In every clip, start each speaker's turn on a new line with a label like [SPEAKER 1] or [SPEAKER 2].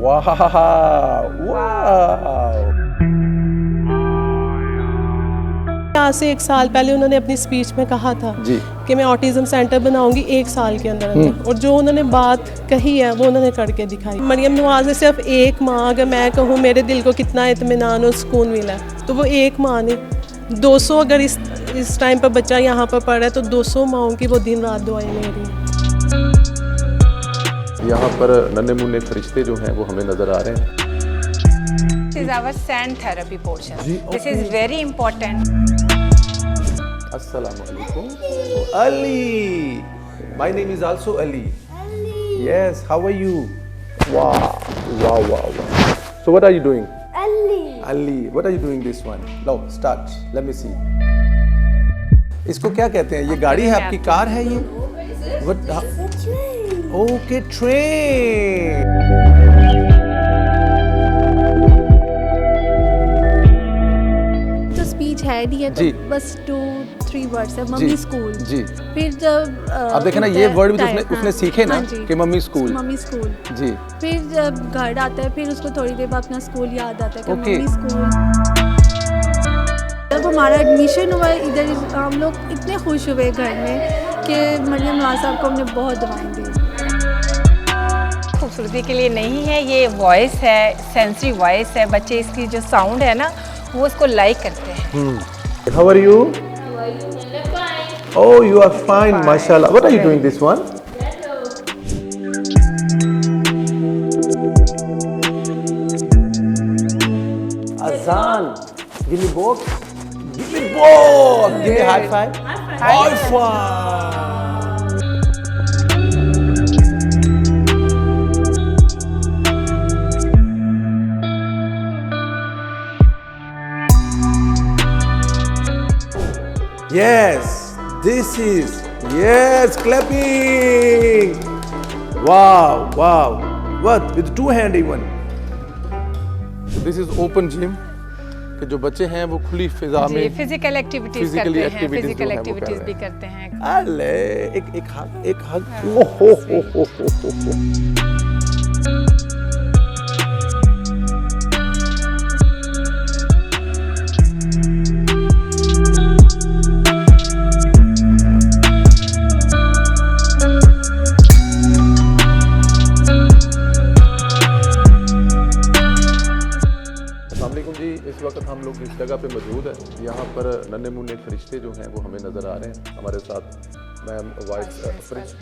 [SPEAKER 1] वाह वाह।
[SPEAKER 2] आज से 1 साल पहले उन्होंने अपनी स्पीच में कहा था
[SPEAKER 1] जी
[SPEAKER 2] कि मैं ऑटिज्म सेंटर बनाऊंगी 1 साल के अंदर अंदर, और जो उन्होंने बात कही है वो उन्होंने करके दिखाई। मरियम नवाज ने सिर्फ एक माँ, अगर मैं कहूँ मेरे दिल को कितना इत्मीनान और सुकून मिला है, तो वो एक माँ ने 200 अगर इस टाइम पर बच्चा यहाँ पर पढ़ रहा है तो 200 माओं की वो दिन रात दुआएं ले रही हैं।
[SPEAKER 1] यहाँ पर नन्हे मुन्ने फरिश्ते जो हैं वो हमें नजर आ रहे हैं।
[SPEAKER 3] This is our sand therapy portion. This is very important.
[SPEAKER 1] Assalamu alaikum. Ali. My name is also Ali. Yes, how are you? Wow, wow, wow, wow. So what are you doing? Ali, what are you doing this one? Now, start. Let me see. इसको क्या कहते हैं? ये गाड़ी है आपकी, car है ये? What? Okay, train.
[SPEAKER 4] है नहीं है तो बस 2-3 वर्ड्स है। मम्मी स्कूल
[SPEAKER 1] जी।
[SPEAKER 4] फिर जब
[SPEAKER 1] अब देखे ना ये वर्ड भी उसने सीखे ना कि मम्मी स्कूल जी।
[SPEAKER 4] फिर जब घर आता है फिर उसको थोड़ी देर बाद अपना स्कूल याद आता है कि मम्मी स्कूल। जब हमारा एडमिशन हुआ इधर हम लोग इतने खुश हुए घर में कि मरियम नवाज साहब को हमने बहुत दुआएं दी।
[SPEAKER 3] खूबसूरती के लिए नहीं है, ये वॉइस है, सेंसरी वॉइस है। बच्चे इसकी जो साउंड है ना वो इसको लाइक करते हैं।
[SPEAKER 1] How are you? Oh, you are fine, mashallah. What are you doing this one? Azan. Give me both. Give me both. Give me high five. High five. Yes, this is, yes, clapping. Wow, wow. What? With 2 hands even. This is open gym. कि जो बच्चे हैं वो खुली फिजा में
[SPEAKER 3] physical activities करते हैं, physical activities भी करते हैं।
[SPEAKER 1] अले एक हग हो। इस वक्त हम लोग इस जगह पे मौजूद हैं। यहाँ पर नन्हे मुन्ने फरिश्ते जो हैं वो हमें नज़र आ रहे हैं। हमारे साथ ma'am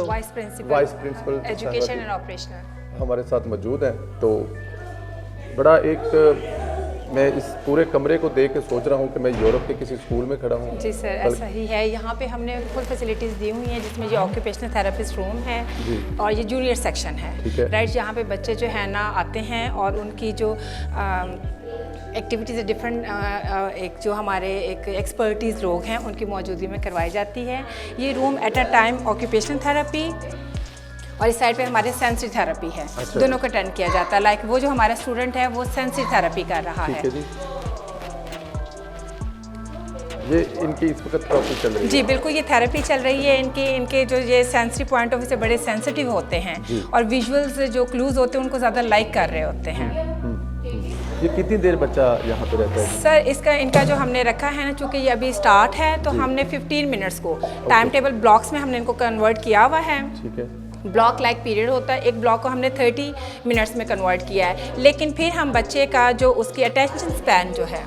[SPEAKER 1] vice principal
[SPEAKER 3] education and operational
[SPEAKER 1] हमारे साथ मौजूद हैं। तो बड़ा मैं इस पूरे कमरे को देख के सोच रहा हूँ कि मैं यूरोप के किसी स्कूल में खड़ा हूँ।
[SPEAKER 3] जी सर, ऐसा ही है। यहाँ पे हमने फुल फैसिलिटीज़ दी हुई हैं जिसमें ये ऑक्यूपेशनल थेरेपिस्ट रूम है और ये जूनियर सेक्शन है। राइट, यहाँ पे बच्चे जो है ना आते हैं और उनकी जो एक्टिविटीज़ डिफरेंट एक जो हमारे एक एक्सपर्टीज़ लोग हैं उनकी मौजूदगी में करवाई जाती है। ये room at a time occupational therapy और इस साइड पे हमारे सेंसरी थेरेपी है।
[SPEAKER 1] अच्छा।
[SPEAKER 3] दोनों को अटेंड किया जाता है। लाइक वो जो हमारा स्टूडेंट है वो सेंसरी थेरेपी कर रहा है।
[SPEAKER 1] ये इनकी इस वक्त प्रॉब्लम चल रही है।
[SPEAKER 3] जी बिल्कुल, ये थेरेपी चल रही है। इनके जो ये सेंसरी पॉइंट ऑफ व्यू से बड़े सेंसिटिव होते हैं और विजुअल्स जो क्लूज होते हैं उनको ज़्यादा लाइक कर रहे होते हैं।
[SPEAKER 1] ये कितनी देर बच्चा यहाँ पे रहता है?
[SPEAKER 3] सर इनका जो हमने रखा है ना, चूँकि ये अभी स्टार्ट है तो हमने 15 मिनट्स को टाइम टेबल ब्लॉक्स में हमने इनको कन्वर्ट किया हुआ है।
[SPEAKER 1] ठीक है।
[SPEAKER 3] ब्लॉक लाइक पीरियड होता है, एक ब्लॉक को हमने 30 मिनट्स में कन्वर्ट किया है। लेकिन फिर हम बच्चे का जो उसकी अटेंशन स्पैन जो है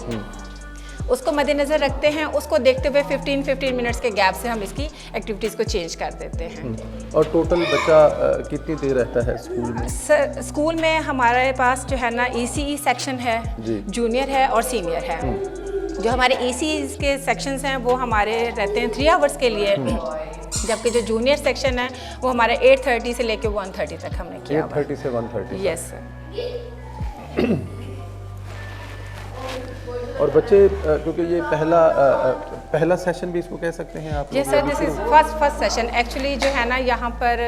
[SPEAKER 3] उसको मद्देनज़र रखते हैं। उसको देखते हुए 15 मिनट्स के गैप से हम इसकी एक्टिविटीज़ को चेंज कर देते हैं।
[SPEAKER 1] और टोटल बच्चा कितनी देर रहता है स्कूल में?
[SPEAKER 3] सर स्कूल में हमारे पास जो है ना ECE सेक्शन है, जूनियर है और सीनियर है। जो हमारे ECE के सेक्शंस हैं वो हमारे रहते हैं 3 आवर्स के लिए, जबकि जो जूनियर सेक्शन है वो हमारा 8:30 से लेकर 1:30 तक हमने किया।
[SPEAKER 1] 8:30 से 1:30।
[SPEAKER 3] Yes sir.
[SPEAKER 1] और बच्चे क्योंकि ये पहला सेशन भी इसको कह सकते हैं आप?
[SPEAKER 3] Yes sir, this is first session. Actually जो है ना यहाँ पर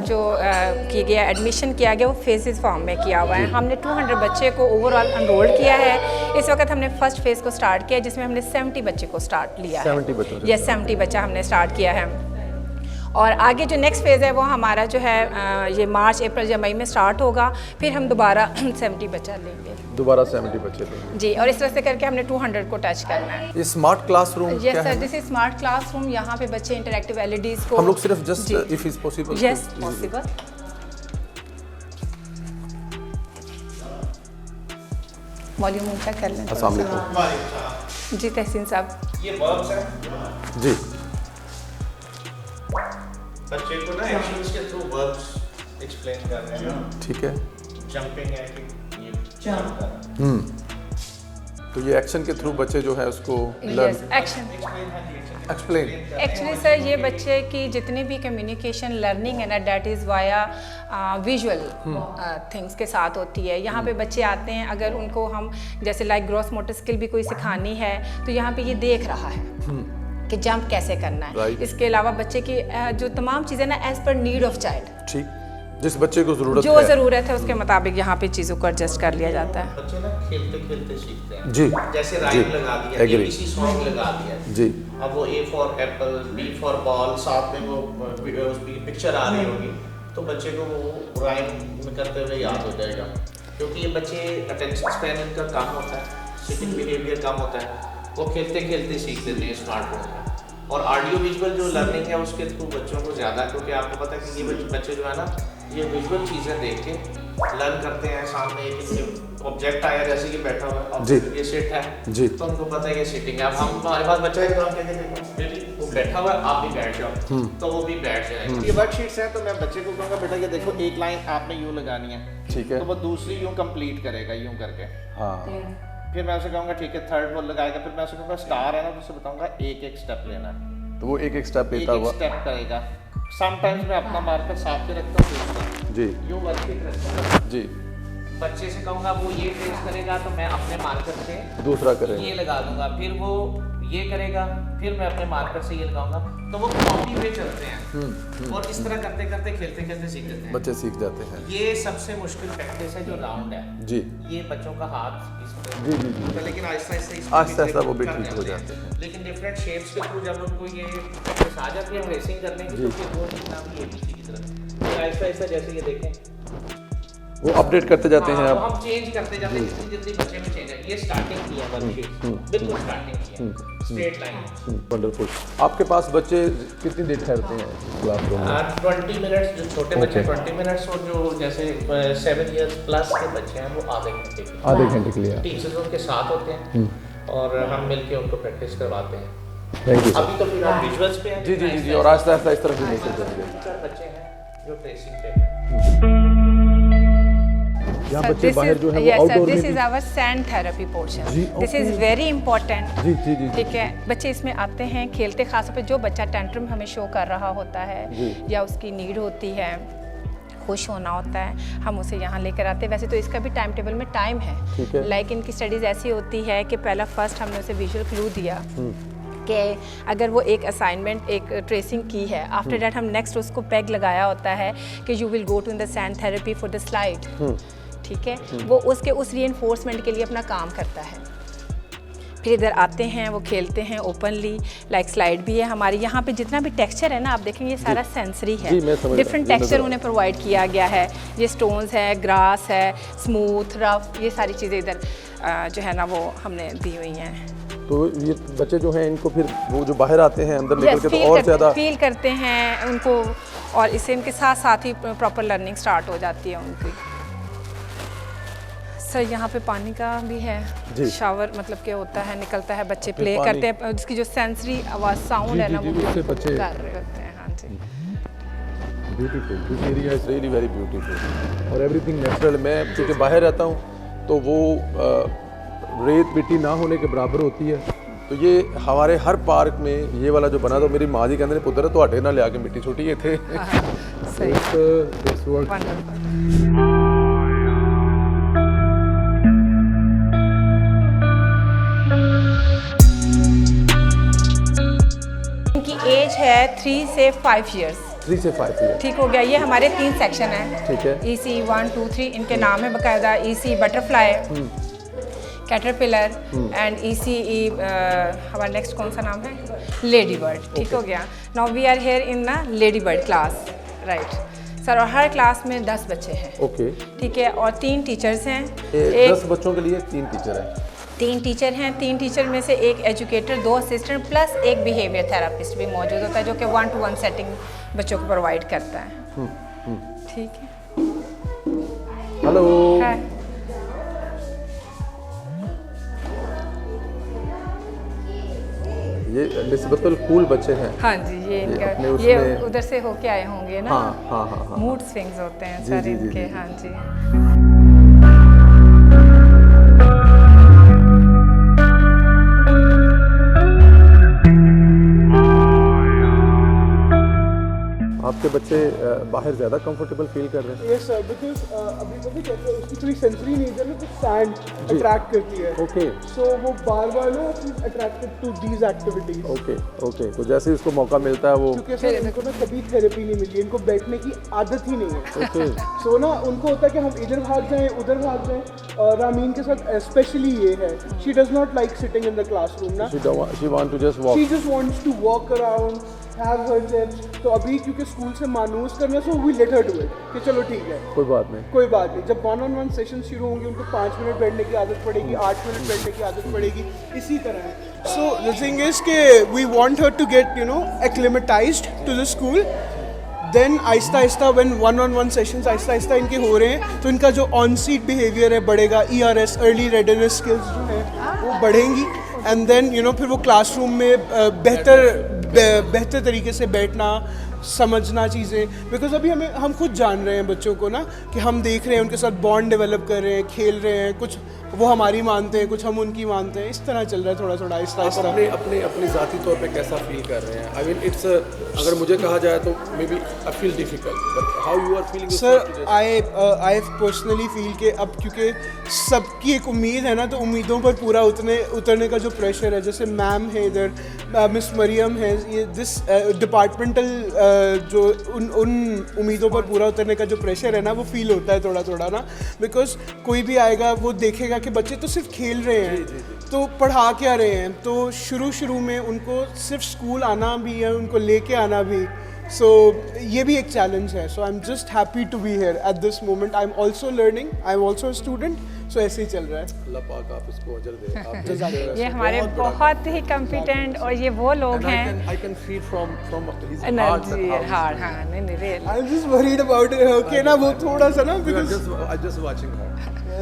[SPEAKER 3] जो किया गया एडमिशन किया गया वो फेजेस फॉर्म में किया हुआ है। हमने 200 बच्चे को ओवरऑल एनरोल्ड किया है। इस वक्त हमने फर्स्ट फेज़ को स्टार्ट किया जिसमें हमने 70 बच्चे को स्टार्ट लिया है।
[SPEAKER 1] 70 बच्चों?
[SPEAKER 3] यस, 70 बच्चा हमने स्टार्ट किया है। और आगे जो नेक्स्ट फेज़ है वो हमारा जो है ये मार्च अप्रैल या मई में स्टार्ट होगा, फिर हम दोबारा 70 बच्चा लेंगे,
[SPEAKER 1] दोबारा 70 बच्चे लेंगे
[SPEAKER 3] जी। और इस तरह से करके हमने 200 को टच करना है।
[SPEAKER 1] ये smart classroom
[SPEAKER 3] yes sir, this is smart classroom. यहाँ पे बच्चे इंटरैक्टिव एलईडीज को
[SPEAKER 1] हम लोग सिर्फ just if is possible
[SPEAKER 3] yes possible. Volume ऊंचा कर लें।
[SPEAKER 1] अस्सलाम वालेकुम
[SPEAKER 3] जी तहसीन साहब,
[SPEAKER 5] ये वर्ब्स हैं
[SPEAKER 1] जी।
[SPEAKER 5] बच्चे को ना एक्शंस के थ्रू वर्ब्स एक्सप्लेन कर रहे हैं।
[SPEAKER 1] ठीक है,
[SPEAKER 5] जंपिंग है कि ये जंप कर
[SPEAKER 1] तो ये एक्शन के थ्रू बच्चे जो है उसको
[SPEAKER 3] yes
[SPEAKER 1] learn
[SPEAKER 3] action.
[SPEAKER 1] Explain.
[SPEAKER 3] Actually sir ये बच्चे की जितनी भी कम्युनिकेशन लर्निंग है ना, that is via visual things के साथ होती है। यहाँ पे बच्चे आते हैं, अगर उनको हम जैसे लाइक ग्रॉस मोटर स्किल भी कोई सिखानी है तो यहाँ पे ये देख रहा है कि जंप कैसे करना है।
[SPEAKER 1] Right.
[SPEAKER 3] इसके अलावा बच्चे की जो तमाम चीज़ें ना एज पर नीड ऑफ चाइल्ड,
[SPEAKER 1] ठीक, जिस बच्चे को जरूरत
[SPEAKER 3] जो
[SPEAKER 1] है
[SPEAKER 3] ज़रूरत है उसके मुताबिक यहाँ पे चीज़ों को एडजस्ट कर लिया जाता है।
[SPEAKER 5] बच्चे ना खेलते खेलते सीखते हैं।
[SPEAKER 1] जी
[SPEAKER 5] जैसे
[SPEAKER 1] जी,
[SPEAKER 5] राइम लगा दिया,
[SPEAKER 1] agree.
[SPEAKER 5] ABC सॉन्ग लगा दिया
[SPEAKER 1] जी।
[SPEAKER 5] अब वो A for Apple, B for ball, साथ में वो उसकी पिक्चर आ रही होगी तो बच्चे को वो राइम में करते हुए याद हो जाएगा। क्योंकि ये बच्चे अटेंशन स्पैन इनका कम होता है, सिटिंग बिहेवियर कम होता है, वो खेलते खेलते सीख लेते हैं स्मार्टफोन में। और ऑडियो विजुअल जो लर्निंग है उसके थ्रू बच्चों को ज़्यादा, क्योंकि आपको पता है कि ये बच्चे जो है ना ये विजुअल चीज़ें देख के लर्न करते हैं। सामने एक ऑब्जेक्ट आया जैसे कि बैठा हुआ है,
[SPEAKER 1] जी।
[SPEAKER 5] ये सिट है
[SPEAKER 1] जी।
[SPEAKER 5] तो उनको पता है ये सिटिंग है। अब हम हमारे पास बच्चा है तो हम कहते हैं बेटी वो बैठा हुआ है, आप भी बैठ जाओ, तो वो भी बैठ जाएगा। ये वर्कशीट्स हैं तो मैं बच्चे को कहूँगा बेटा ये देखो एक लाइन आपने यूँ लगानी है,
[SPEAKER 1] ठीक है।
[SPEAKER 5] तो वो दूसरी यूँ कंप्लीट करेगा यूँ करके।
[SPEAKER 1] हाँ
[SPEAKER 5] फिर मैं उसे कहूँगा ठीक है थर्ड वो लगाएगा, फिर मैं उसे कहूँगा स्टार है ना तो उसे बताऊँगा एक एक स्टेप लेना है,
[SPEAKER 1] तो वो एक एक स्टेप
[SPEAKER 5] एक
[SPEAKER 1] लेता
[SPEAKER 5] एक
[SPEAKER 1] हुआ
[SPEAKER 5] स्टेप करेगा। समटाइम्स मैं अपना मार्कर साफ के रखता हूँ,
[SPEAKER 1] जी
[SPEAKER 5] यूँ वर्कशीट रखता हूँ।
[SPEAKER 1] जी।
[SPEAKER 5] बच्चे से कहूँगा वो ये ट्रेस करेगा तो मैं अपने मार्कर से
[SPEAKER 1] दूसरा करें
[SPEAKER 5] ये लगा दूंगा, फिर वो ये करेगा, फिर मैं अपने मार्कर से ये लगाऊंगा, तो वो कॉपी पे चलते हैं। और इस तरह करते करते खेलते खेलते सीख जाते हैं।
[SPEAKER 1] बच्चे सीख जाते हैं।
[SPEAKER 5] ये सबसे मुश्किल प्रैक्टिस है जो राउंड है
[SPEAKER 1] जी
[SPEAKER 5] ये बच्चों का हाथ इस तरह
[SPEAKER 1] जी जी जी।
[SPEAKER 5] तो लेकिन आहिस्ता
[SPEAKER 1] आहिस्ता आहिस्ता वो भी
[SPEAKER 5] कर
[SPEAKER 1] ठीक हो
[SPEAKER 5] लेते
[SPEAKER 1] जाते हैं।
[SPEAKER 5] लेकिन डिफरेंट शेप्स के थ्रू जब उनको ये प्रैक्टिस आ जाती है रेसिंग करने की तो फिर वो इतना भी ABC की तरह आहिस्ता आहिस्ता जैसे ये देखें
[SPEAKER 1] वो अपडेट करते जाते हैं।
[SPEAKER 5] हाँ, तो
[SPEAKER 1] अब
[SPEAKER 5] हम चेंज करते जाते हैं, जितनी जल्दी बच्चे में चेंज है। ये स्टार्टिंग की है वर्कशीट, बिल्कुल स्टार्टिंग की है, स्ट्रेट लाइन।
[SPEAKER 1] वंडरफुल। आपके पास बच्चे कितनी देर ठहरते हैं क्लासरूम में?
[SPEAKER 5] 20 मिनट्स जो छोटे बच्चे 20 मिनट्स और जो जैसे 7 इयर्स प्लस के बच्चे हैं वो आधे घंटे के
[SPEAKER 1] आधे घंटे के लिए।
[SPEAKER 5] टीचर्स उनके साथ होते हैं और हम मिलके उनको प्रैक्टिस करवाते हैं।
[SPEAKER 1] थैंक यू
[SPEAKER 5] अभी तो फिर हम विजुअल्स पे हैं।
[SPEAKER 1] जी जी जी जी। और आहिस्ता आहिस्ता इस तरफ भी लेके जाएंगे।
[SPEAKER 5] बच्चे हैं जो ट्रेसिंग पे हैं।
[SPEAKER 1] यहाँ बच्चे बाहर जो है वो आउटडोर में
[SPEAKER 3] दिस
[SPEAKER 1] भी-
[SPEAKER 3] is our sand therapy portion,
[SPEAKER 1] जी,
[SPEAKER 3] this is
[SPEAKER 1] okay.
[SPEAKER 3] Very important.
[SPEAKER 1] जी जी जी।
[SPEAKER 3] ठीक है, बच्चे इसमें आते हैं खेलते, खास पे जो बच्चा टेंट्रम हमें शो कर रहा होता है
[SPEAKER 1] जी।
[SPEAKER 3] या उसकी नीड होती है, खुश होना होता है, हम उसे यहाँ लेकर आते हैं। वैसे तो इसका भी टाइम टेबल में टाइम
[SPEAKER 1] ठीक
[SPEAKER 3] है,
[SPEAKER 1] है।
[SPEAKER 3] लाइक इनकी स्टडीज़ ऐसी होती है कि पहला फर्स्ट हमने उसे विजुअल क्लू दिया कि अगर वो एक असाइनमेंट एक ट्रेसिंग की है, आफ्टर दैट हम नेक्स्ट उसको पैग लगाया होता है कि you will go to in the sand therapy for the slide. ठीक है, वो उसके उस रीइंफोर्समेंट के लिए अपना काम करता है। फिर इधर आते हैं, वो खेलते हैं ओपनली, लाइक स्लाइड भी है हमारी। यहाँ पे जितना भी टेक्सचर है ना, आप देखेंगे ये सारा सेंसरी है,
[SPEAKER 1] जी, मैं समझ रहा हूँ,
[SPEAKER 3] डिफरेंट
[SPEAKER 1] ये
[SPEAKER 3] टेक्सचर
[SPEAKER 1] नज़र
[SPEAKER 3] उन्हें प्रोवाइड किया गया है। ये स्टोन्स है, ग्रास है, स्मूथ, रफ, ये सारी चीज़ें इधर जो है ना वो हमने दी हुई हैं।
[SPEAKER 1] तो ये बच्चे जो हैं इनको फिर वो जो बाहर आते हैं अंदर लेकर के तो और ज़्यादा
[SPEAKER 3] फील करते हैं उनको, और इससे इनके साथ साथ ही प्रॉपर लर्निंग स्टार्ट हो जाती है उनकी। सर यहाँ पे पानी का भी है, शावर मतलब क्या होता है, निकलता है, बच्चे प्ले करते हैं, उसकी जो सेंसरी आवाज़ साउंड है ना वो
[SPEAKER 1] उससे बच्चे
[SPEAKER 3] कर रहे होते हैं। हाँ जी,
[SPEAKER 1] beautiful, this area is really very beautiful और एवरीथिंग नेचुरल। मैं क्योंकि बाहर रहता हूँ तो वो रेत मिट्टी ना होने के बराबर होती है, तो ये हमारे हर पार्क में ये वाला जो बना, तो मेरी माँ जी कहते हैं पुत्र तुहाडे ना लिया के मिट्टी छोटी ये थे।
[SPEAKER 3] सही,
[SPEAKER 1] This work
[SPEAKER 3] वंडरफुल। इनकी एज है 3 से 5 इयर्स।
[SPEAKER 1] 3 से 5 ईयर।
[SPEAKER 3] ठीक हो गया। ये हमारे 3 सेक्शन हैं।
[SPEAKER 1] ठीक है।
[SPEAKER 3] EC 1 2 3 इनके नाम है बाकायदा। EC butterfly caterpillar and ECE हमारा नेक्स्ट कौन सा नाम है, लेडी बर्ड, ठीक हो गया। Now we are here in the lady bird class, right sir. और हर क्लास में 10 बच्चे हैं,
[SPEAKER 1] ओके।
[SPEAKER 3] ठीक है, और 3 टीचर्स हैं।
[SPEAKER 1] 10 बच्चों के लिए 3 टीचर हैं।
[SPEAKER 3] 3 टीचर हैं, 3 टीचर में से एक एजुकेटर, 2 असिस्टेंट प्लस एक बिहेवियर थेरापिस्ट भी मौजूद होता है, जो कि 1-to-1 सेटिंग बच्चों को प्रोवाइड करता है, ठीक है।
[SPEAKER 1] हेलो।
[SPEAKER 3] हाय।
[SPEAKER 1] ये निस्बतुल कूल बच्चे हैं।
[SPEAKER 3] हाँ जी, ये इनका
[SPEAKER 1] अपने
[SPEAKER 3] ये
[SPEAKER 1] उसमें-
[SPEAKER 3] उधर से होके आए होंगे ना।
[SPEAKER 1] हाँ।
[SPEAKER 3] मूड स्विंग्स होते हैं
[SPEAKER 1] जी,
[SPEAKER 3] सर
[SPEAKER 1] जी, जी,
[SPEAKER 3] इनके,
[SPEAKER 1] जी।
[SPEAKER 3] हाँ जी।
[SPEAKER 1] आपके बच्चे बाहर ज़्यादा कंफर्टेबल फील कर रहे हैं?
[SPEAKER 6] यस सर, बिकॉज अभी पता कहते हैं उसकी थोड़ी सेंसरी नेचर में कुछ सैंड अट्रैक्ट करती है।
[SPEAKER 1] ओके
[SPEAKER 6] सो वो बार बार ना attracted to these activities.
[SPEAKER 1] Okay. तो जैसे ही उसको मौका मिलता है वो
[SPEAKER 6] क्योंकि सर इनको ना कभी थेरेपी नहीं मिली, इनको बैठने की आदत ही नहीं है।
[SPEAKER 1] ओके।
[SPEAKER 6] सो ना उनको होता है कि हम इधर भाग जाएं उधर भाग जाएं। और रामीन के साथ स्पेशली ये है, she does not like sitting in the classroom ना,
[SPEAKER 1] she want to just walk.
[SPEAKER 6] She just wants to walk around, have her chips. तो अभी क्योंकि स्कूल से मानूस करना, so we let her do it कि चलो ठीक है
[SPEAKER 1] कोई बात नहीं।
[SPEAKER 6] कोई बात नहीं। जब 1-on-1 सेशन शुरू होंगे उनको 5 मिनट बैठने की आदत पड़ेगी, 8 मिनट बैठने की आदत पड़ेगी, इसी तरह है। सो द थिंग इज के we want her to get acclimatized to the school. Then आहिस्ता आहिस्ता when 1-on-1 sessions Aahista Aahista इनके हो रहे हैं, तो इनका जो ऑन सीट बिहेवियर है बढ़ेगा, ERS अर्ली रेडीनेस स्किल्स जो है वो बढ़ेंगी। एंड देन फिर वो क्लासरूम में बेहतर तरीके से बैठना, समझना चीज़ें। बिकॉज अभी हम खुद जान रहे हैं बच्चों को ना, कि हम देख रहे हैं उनके साथ बॉन्ड डेवलप कर रहे हैं, खेल रहे हैं, कुछ वो हमारी मानते हैं, कुछ हम उनकी मानते हैं, इस तरह चल रहा है थोड़ा थोड़ा आहिस्ता
[SPEAKER 1] आप
[SPEAKER 6] आहिस्ता।
[SPEAKER 1] अपने ज़ाती तौर पे कैसा फील कर रहे हैं? आई मीन इट्स अगर मुझे कहा जाए तो maybe I feel difficult, but how you are feeling?
[SPEAKER 6] Sir I personally feel के अब क्योंकि सबकी एक उम्मीद है ना, तो उम्मीदों पर पूरा उतरने का जो प्रेशर है, जैसे मैम है इधर, मिस मरियम है, ये दिस डिपार्टमेंटल जो उन उम्मीदों पर पूरा उतरने का जो प्रेशर है ना, वो फील होता है थोड़ा थोड़ा ना। बिकॉज कोई भी आएगा वो देखेगा कि बच्चे तो सिर्फ खेल रहे हैं, तो पढ़ा क्या रहे हैं। तो शुरू में उनको सिर्फ स्कूल आना भी है, उनको लेके आना भी, सो ये भी एक चैलेंज है। So I am just happy to be here at this moment. I am also learning, I am also student, so ऐसे ही चल रहा है।
[SPEAKER 1] अल्लाह पाक आप इसको अजर दे।
[SPEAKER 3] ये हमारे बहुत ही कॉम्पिटेंट और ये वो लोग हैं।
[SPEAKER 1] I can feel from his
[SPEAKER 3] energy
[SPEAKER 1] heart.
[SPEAKER 3] Hard, हाँ नहीं real.
[SPEAKER 6] I am just worried about okay ना, वो थोड़ा सा ना, because
[SPEAKER 1] I'm just watching her.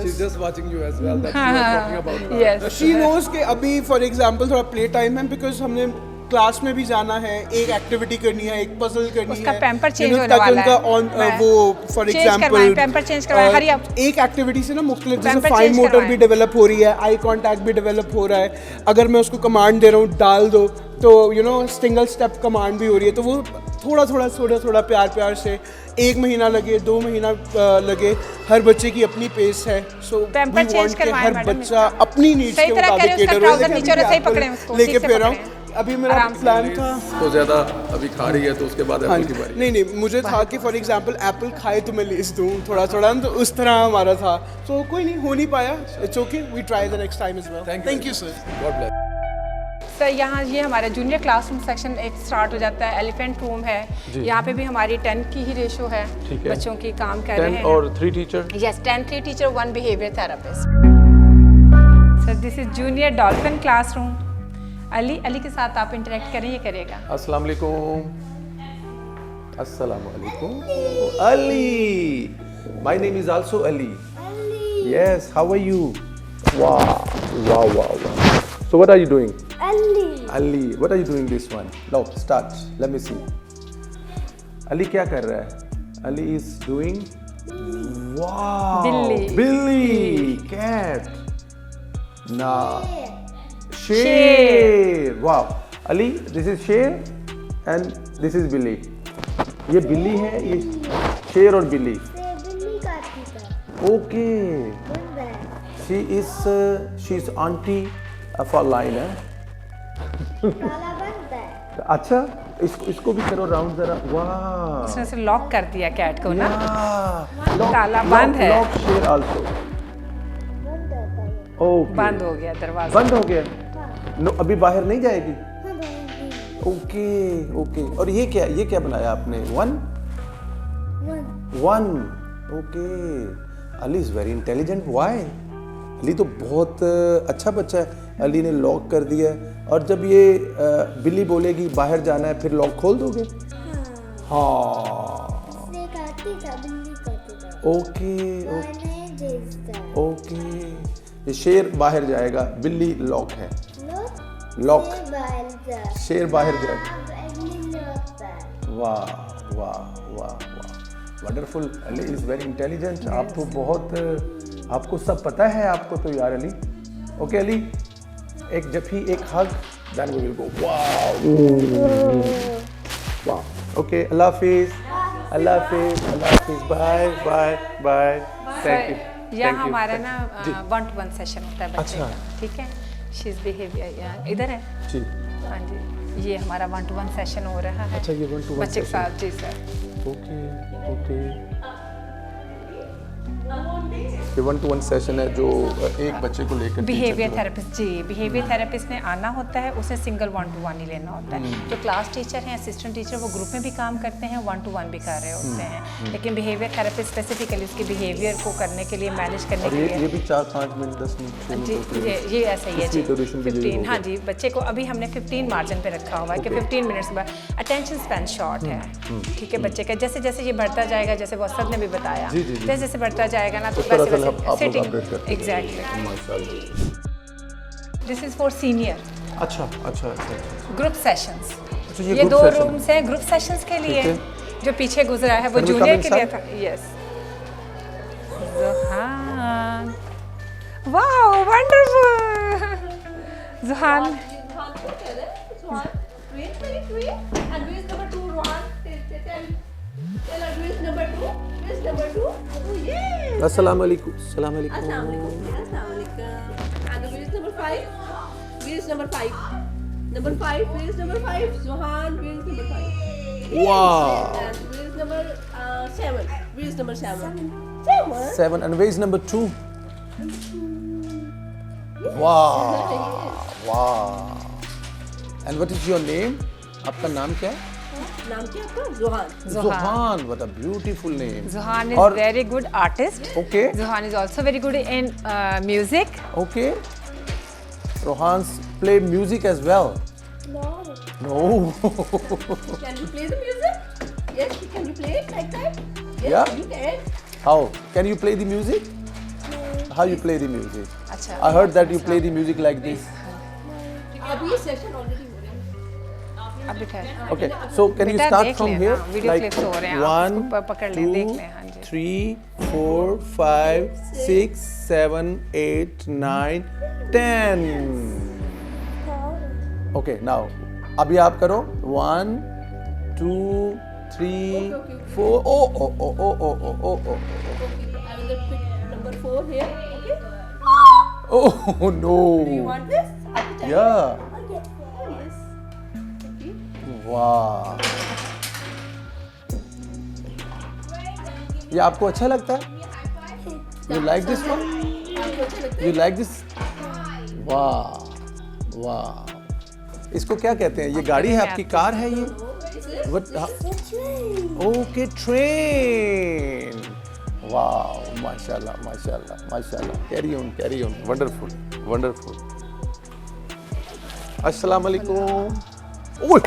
[SPEAKER 1] She's just watching you as well. That's what I'm talking about. Now.
[SPEAKER 3] Yes
[SPEAKER 6] she knows के अभी for example थोड़ा प्ले टाइम है, because हमने क्लास में भी जाना है, एक एक्टिविटी करनी है, एक पजल करनी
[SPEAKER 3] उसका
[SPEAKER 6] है,
[SPEAKER 3] पैम्पर चेंज होने
[SPEAKER 6] ताकि
[SPEAKER 3] वाला
[SPEAKER 6] उनका
[SPEAKER 3] है।
[SPEAKER 6] ऑन
[SPEAKER 3] मैं-
[SPEAKER 6] वो फॉर
[SPEAKER 3] चेंज करवाएं,
[SPEAKER 6] एग्जांपल
[SPEAKER 3] पैम्पर चेंज करवाएं, हरी अप।
[SPEAKER 6] एक एक्टिविटी से ना मुख्तलिफ, जैसे
[SPEAKER 3] पैम्पर
[SPEAKER 6] फाइन
[SPEAKER 3] चेंज
[SPEAKER 6] मोटर
[SPEAKER 3] करवाएं।
[SPEAKER 6] भी डेवलप हो रही है, आई कांटेक्ट भी डेवलप हो रहा है। अगर मैं उसको कमांड दे रहा हूँ डाल दो, तो सिंगल स्टेप कमांड भी हो रही है। तो वो थोड़ा प्यार से 1 महीना लगे, 2 महीना लगे, हर बच्चे की अपनी पेस है। सो
[SPEAKER 3] पैम्पर चेंज करवाएं
[SPEAKER 6] हर
[SPEAKER 3] मैडम
[SPEAKER 6] बच्चा
[SPEAKER 3] इसका।
[SPEAKER 6] अपनी नीड्स
[SPEAKER 3] सही
[SPEAKER 6] के
[SPEAKER 3] तरह
[SPEAKER 6] मुताबिक
[SPEAKER 3] करें, उसका
[SPEAKER 6] cater हो।
[SPEAKER 3] trouser
[SPEAKER 6] लेकिन
[SPEAKER 3] नीचे और
[SPEAKER 6] अभी
[SPEAKER 3] सही
[SPEAKER 6] apple
[SPEAKER 3] पकड़ें उसको,
[SPEAKER 6] लेके
[SPEAKER 3] ठीक से
[SPEAKER 6] फिर रहा हूँ।
[SPEAKER 3] पकड़ें।
[SPEAKER 6] अभी मेरा
[SPEAKER 3] आराम से।
[SPEAKER 6] प्लान था,
[SPEAKER 1] तो ज़्यादा अभी खा रही है तो उसके बाद
[SPEAKER 6] हाँ
[SPEAKER 1] एप्पल की बारी।
[SPEAKER 6] नहीं मुझे था कि फॉर एग्जांपल एप्पल खाए तो मैं लेस दूँ थोड़ा तो उस तरह हमारा था। तो कोई नहीं, हो नहीं पाया, it's okay, we try the next time as well. Thank you sir.
[SPEAKER 1] God bless.
[SPEAKER 3] Sir यहाँ ये हमारा जूनियर क्लासरूम सेक्शन एक स्टार्ट हो जाता है, एलिफेंट रूम है। यहाँ पे भी हमारी 10 की ही रेशो है,
[SPEAKER 1] ठीक है।
[SPEAKER 3] बच्चों की काम कर रहे
[SPEAKER 1] 10
[SPEAKER 3] हैं।
[SPEAKER 1] और 3 teacher.
[SPEAKER 3] Yes 10 3 teacher 1 behaviour therapist. Sir this is junior dolphin classroom. Ali के साथ आप इंटरेक्ट करें, ये करेगा।
[SPEAKER 1] अस्सलाम वालेकुम। अस्सलाम वालेकुम। Ali. My name is also Ali. Yes, how are you? Wow. So what are you doing? Ali, what are you doing this one? No, start. Let me see. Ali क्या कर रहा है? Ali is doing wow. Billy. Cat. Nah. Share. Wow. Ali, this is Share and this is Billy. ये बिल्ली है, ये शेर और बिल्ली। Okay. She is auntie for lion है। अच्छा, इसको भी करो राउंड जरा। वाह।
[SPEAKER 3] उसने से लॉक कर दिया कैट को ना।
[SPEAKER 1] Yeah.
[SPEAKER 3] ताला बंद है।
[SPEAKER 1] Lock share also. ओके
[SPEAKER 3] बंद हो गया दरवाजा।
[SPEAKER 1] बंद हो गया। नो अभी बाहर नहीं जाएगी। Okay okay. और ये क्या बनाया आपने? One. Okay. Ali is very intelligent. Why? Ali तो बहुत अच्छा बच्चा है। अली ने लॉक कर दिया है, और जब ये बिल्ली बोलेगी बाहर जाना है फिर लॉक खोल दोगे? हाँ। Okay okay. ये शेर बाहर जाएगा, बिल्ली लॉक है। लॉक। शेर बाहर जाएगा। वाह वाह वाह वाह, wonderful. Ali is very intelligent. आप तो बहुत, आपको सब पता है आपको तो यार अली। ओके अली, एक जफी, एक hug, then we will go. वाह वाह। ओके, अल्लाह हाफिज, अल्लाह हाफिज, अल्लाह हाफिज, bye bye bye. Thank you.
[SPEAKER 3] यहाँ हमारा ना 1-to-1 सेशन होता है बच्चे
[SPEAKER 1] अच्छा।
[SPEAKER 3] का, ठीक है। शी इज बिहेवियर इधर है
[SPEAKER 1] जी।
[SPEAKER 3] हाँ जी, ये हमारा 1-to-1 सेशन हो रहा है।
[SPEAKER 1] अच्छा, ये 1-to-1
[SPEAKER 3] बच्चे के साथ, जी सर।
[SPEAKER 1] Okay okay. ये 1-to-1 सेशन है जो एक बच्चे को लेकर
[SPEAKER 3] बिहेवियर थेरेपिस्ट, जी बिहेवियर थेरेपिस्ट ने आना होता है, उसे सिंगल 1-to-1 ही लेना होता है। जो क्लास टीचर हैं, असिस्टेंट टीचर, वो ग्रुप में भी काम करते हैं, 1-to-1 भी कर रहे होते हैं। लेकिन बिहेवियर थेरेपिस्ट स्पेसिफिकली उसके बिहेवियर को करने के लिए, मैनेज करने
[SPEAKER 1] और
[SPEAKER 3] के लिए,
[SPEAKER 1] ये भी 4-5 मिनट 10 मिनट
[SPEAKER 3] जी ये ऐसा ही है जी।
[SPEAKER 1] इसकी duration भी यही
[SPEAKER 3] 15, हाँ
[SPEAKER 1] होगी।
[SPEAKER 3] जी। बच्चे को अभी हमने 15 मार्जिन पे रखा हुआ है कि 15 मिनट्स बाद अटेंशन स्पैन शॉर्ट है, ठीक है बच्चे का। जैसे जैसे ये बढ़ता जाएगा, जैसे वसत ने भी बताया,
[SPEAKER 1] जी, जी, जी।
[SPEAKER 3] जैसे जैसे बढ़ता जाएगा ना, तो
[SPEAKER 1] उस तरह
[SPEAKER 3] वैसे
[SPEAKER 1] से आप लोग
[SPEAKER 3] सिटिंग,
[SPEAKER 1] update करते हैं।
[SPEAKER 3] एग्जैक्टली।
[SPEAKER 1] माशाल्लाह।
[SPEAKER 3] दिस इज फॉर सीनियर
[SPEAKER 1] अच्छा अच्छा अच्छा।
[SPEAKER 3] Group sessions.
[SPEAKER 1] अच्छा, ये
[SPEAKER 3] ये
[SPEAKER 1] group
[SPEAKER 3] 2
[SPEAKER 1] session
[SPEAKER 3] रूम्स हैं ग्रुप सेशंस के लिए।
[SPEAKER 1] ठीक है।
[SPEAKER 3] जो पीछे गुजरा है वो
[SPEAKER 1] Can we come
[SPEAKER 3] जूनियर के लिए
[SPEAKER 1] inside?
[SPEAKER 3] था। Yes. Zuhan, wow wonderful. Zuhan,
[SPEAKER 1] अस्सलाम वालेकुम। अस्सलाम वालेकुम।
[SPEAKER 7] Number 5, where is number 5? Zohan, where is number 5?
[SPEAKER 1] Wow.
[SPEAKER 7] And where is number 7? Where is number 7?
[SPEAKER 1] 7 and where is number 2? Wow. Wow. And what is your name? आपका नाम क्या है?
[SPEAKER 7] नाम क्या आपका? Zohan.
[SPEAKER 1] Zohan. What a beautiful name.
[SPEAKER 3] Zuhan is
[SPEAKER 1] और-
[SPEAKER 3] very good artist.
[SPEAKER 1] Okay.
[SPEAKER 3] Zuhan is also very good in music.
[SPEAKER 1] Okay. Rohan's play music as well. No.
[SPEAKER 7] Can you play the music? Yes, can you play it like that? Yes,
[SPEAKER 1] Yeah.
[SPEAKER 7] you can.
[SPEAKER 1] How? Can you play the music? How you play the music?
[SPEAKER 3] अच्छा।
[SPEAKER 1] I heard that you play the music like this.
[SPEAKER 7] अभी session already हो रहा है।
[SPEAKER 3] अभी खैर।
[SPEAKER 1] Okay. So can you
[SPEAKER 3] बेटा
[SPEAKER 1] start
[SPEAKER 3] देख
[SPEAKER 1] from
[SPEAKER 3] लें,
[SPEAKER 1] here?
[SPEAKER 3] हाँ, वीडियो क्लिप्स हो रहे हैं, आप
[SPEAKER 1] 1,
[SPEAKER 3] उसको पकड़ लें, देख लें, हाँ जी।
[SPEAKER 1] 3, 4, 5, 6, 7, 8, 9, 10. Okay, now अभी आप करो 1, 2, 3, 4. Oh.
[SPEAKER 7] I will pick number 4 here. Okay.
[SPEAKER 1] Oh no.
[SPEAKER 7] You want this? After time?
[SPEAKER 1] Yeah.
[SPEAKER 7] Okay. Oh, yes. Okay.
[SPEAKER 1] वाह, ये आपको अच्छा लगता है? You like this one?
[SPEAKER 7] आपको अच्छा लगता है?
[SPEAKER 1] You like this? वाह वाह, इसको क्या कहते हैं? ये गाड़ी है आपकी, कार है ये? What? Okay, train. वाह, माशाल्लाह माशाल्लाह माशाल्लाह। Carry on, wonderful wonderful. अस्सलाम वालेकुम। ओए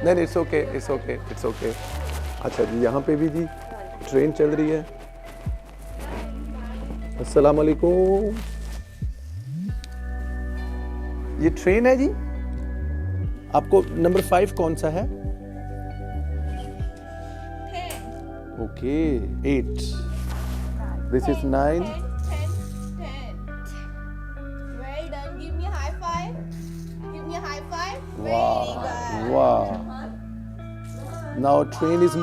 [SPEAKER 1] नहीं, it's okay it's okay it's okay. अच्छा जी, यहाँ पे भी जी ट्रेन चल रही है। अस्सलाम वालेकुम। ये ट्रेन है जी। आपको नंबर 5 कौन सा है? Okay, 8। This is 9।
[SPEAKER 7] 10. Well done. Give me a high five. Give me a high five. Very good.
[SPEAKER 1] Wow. Now train is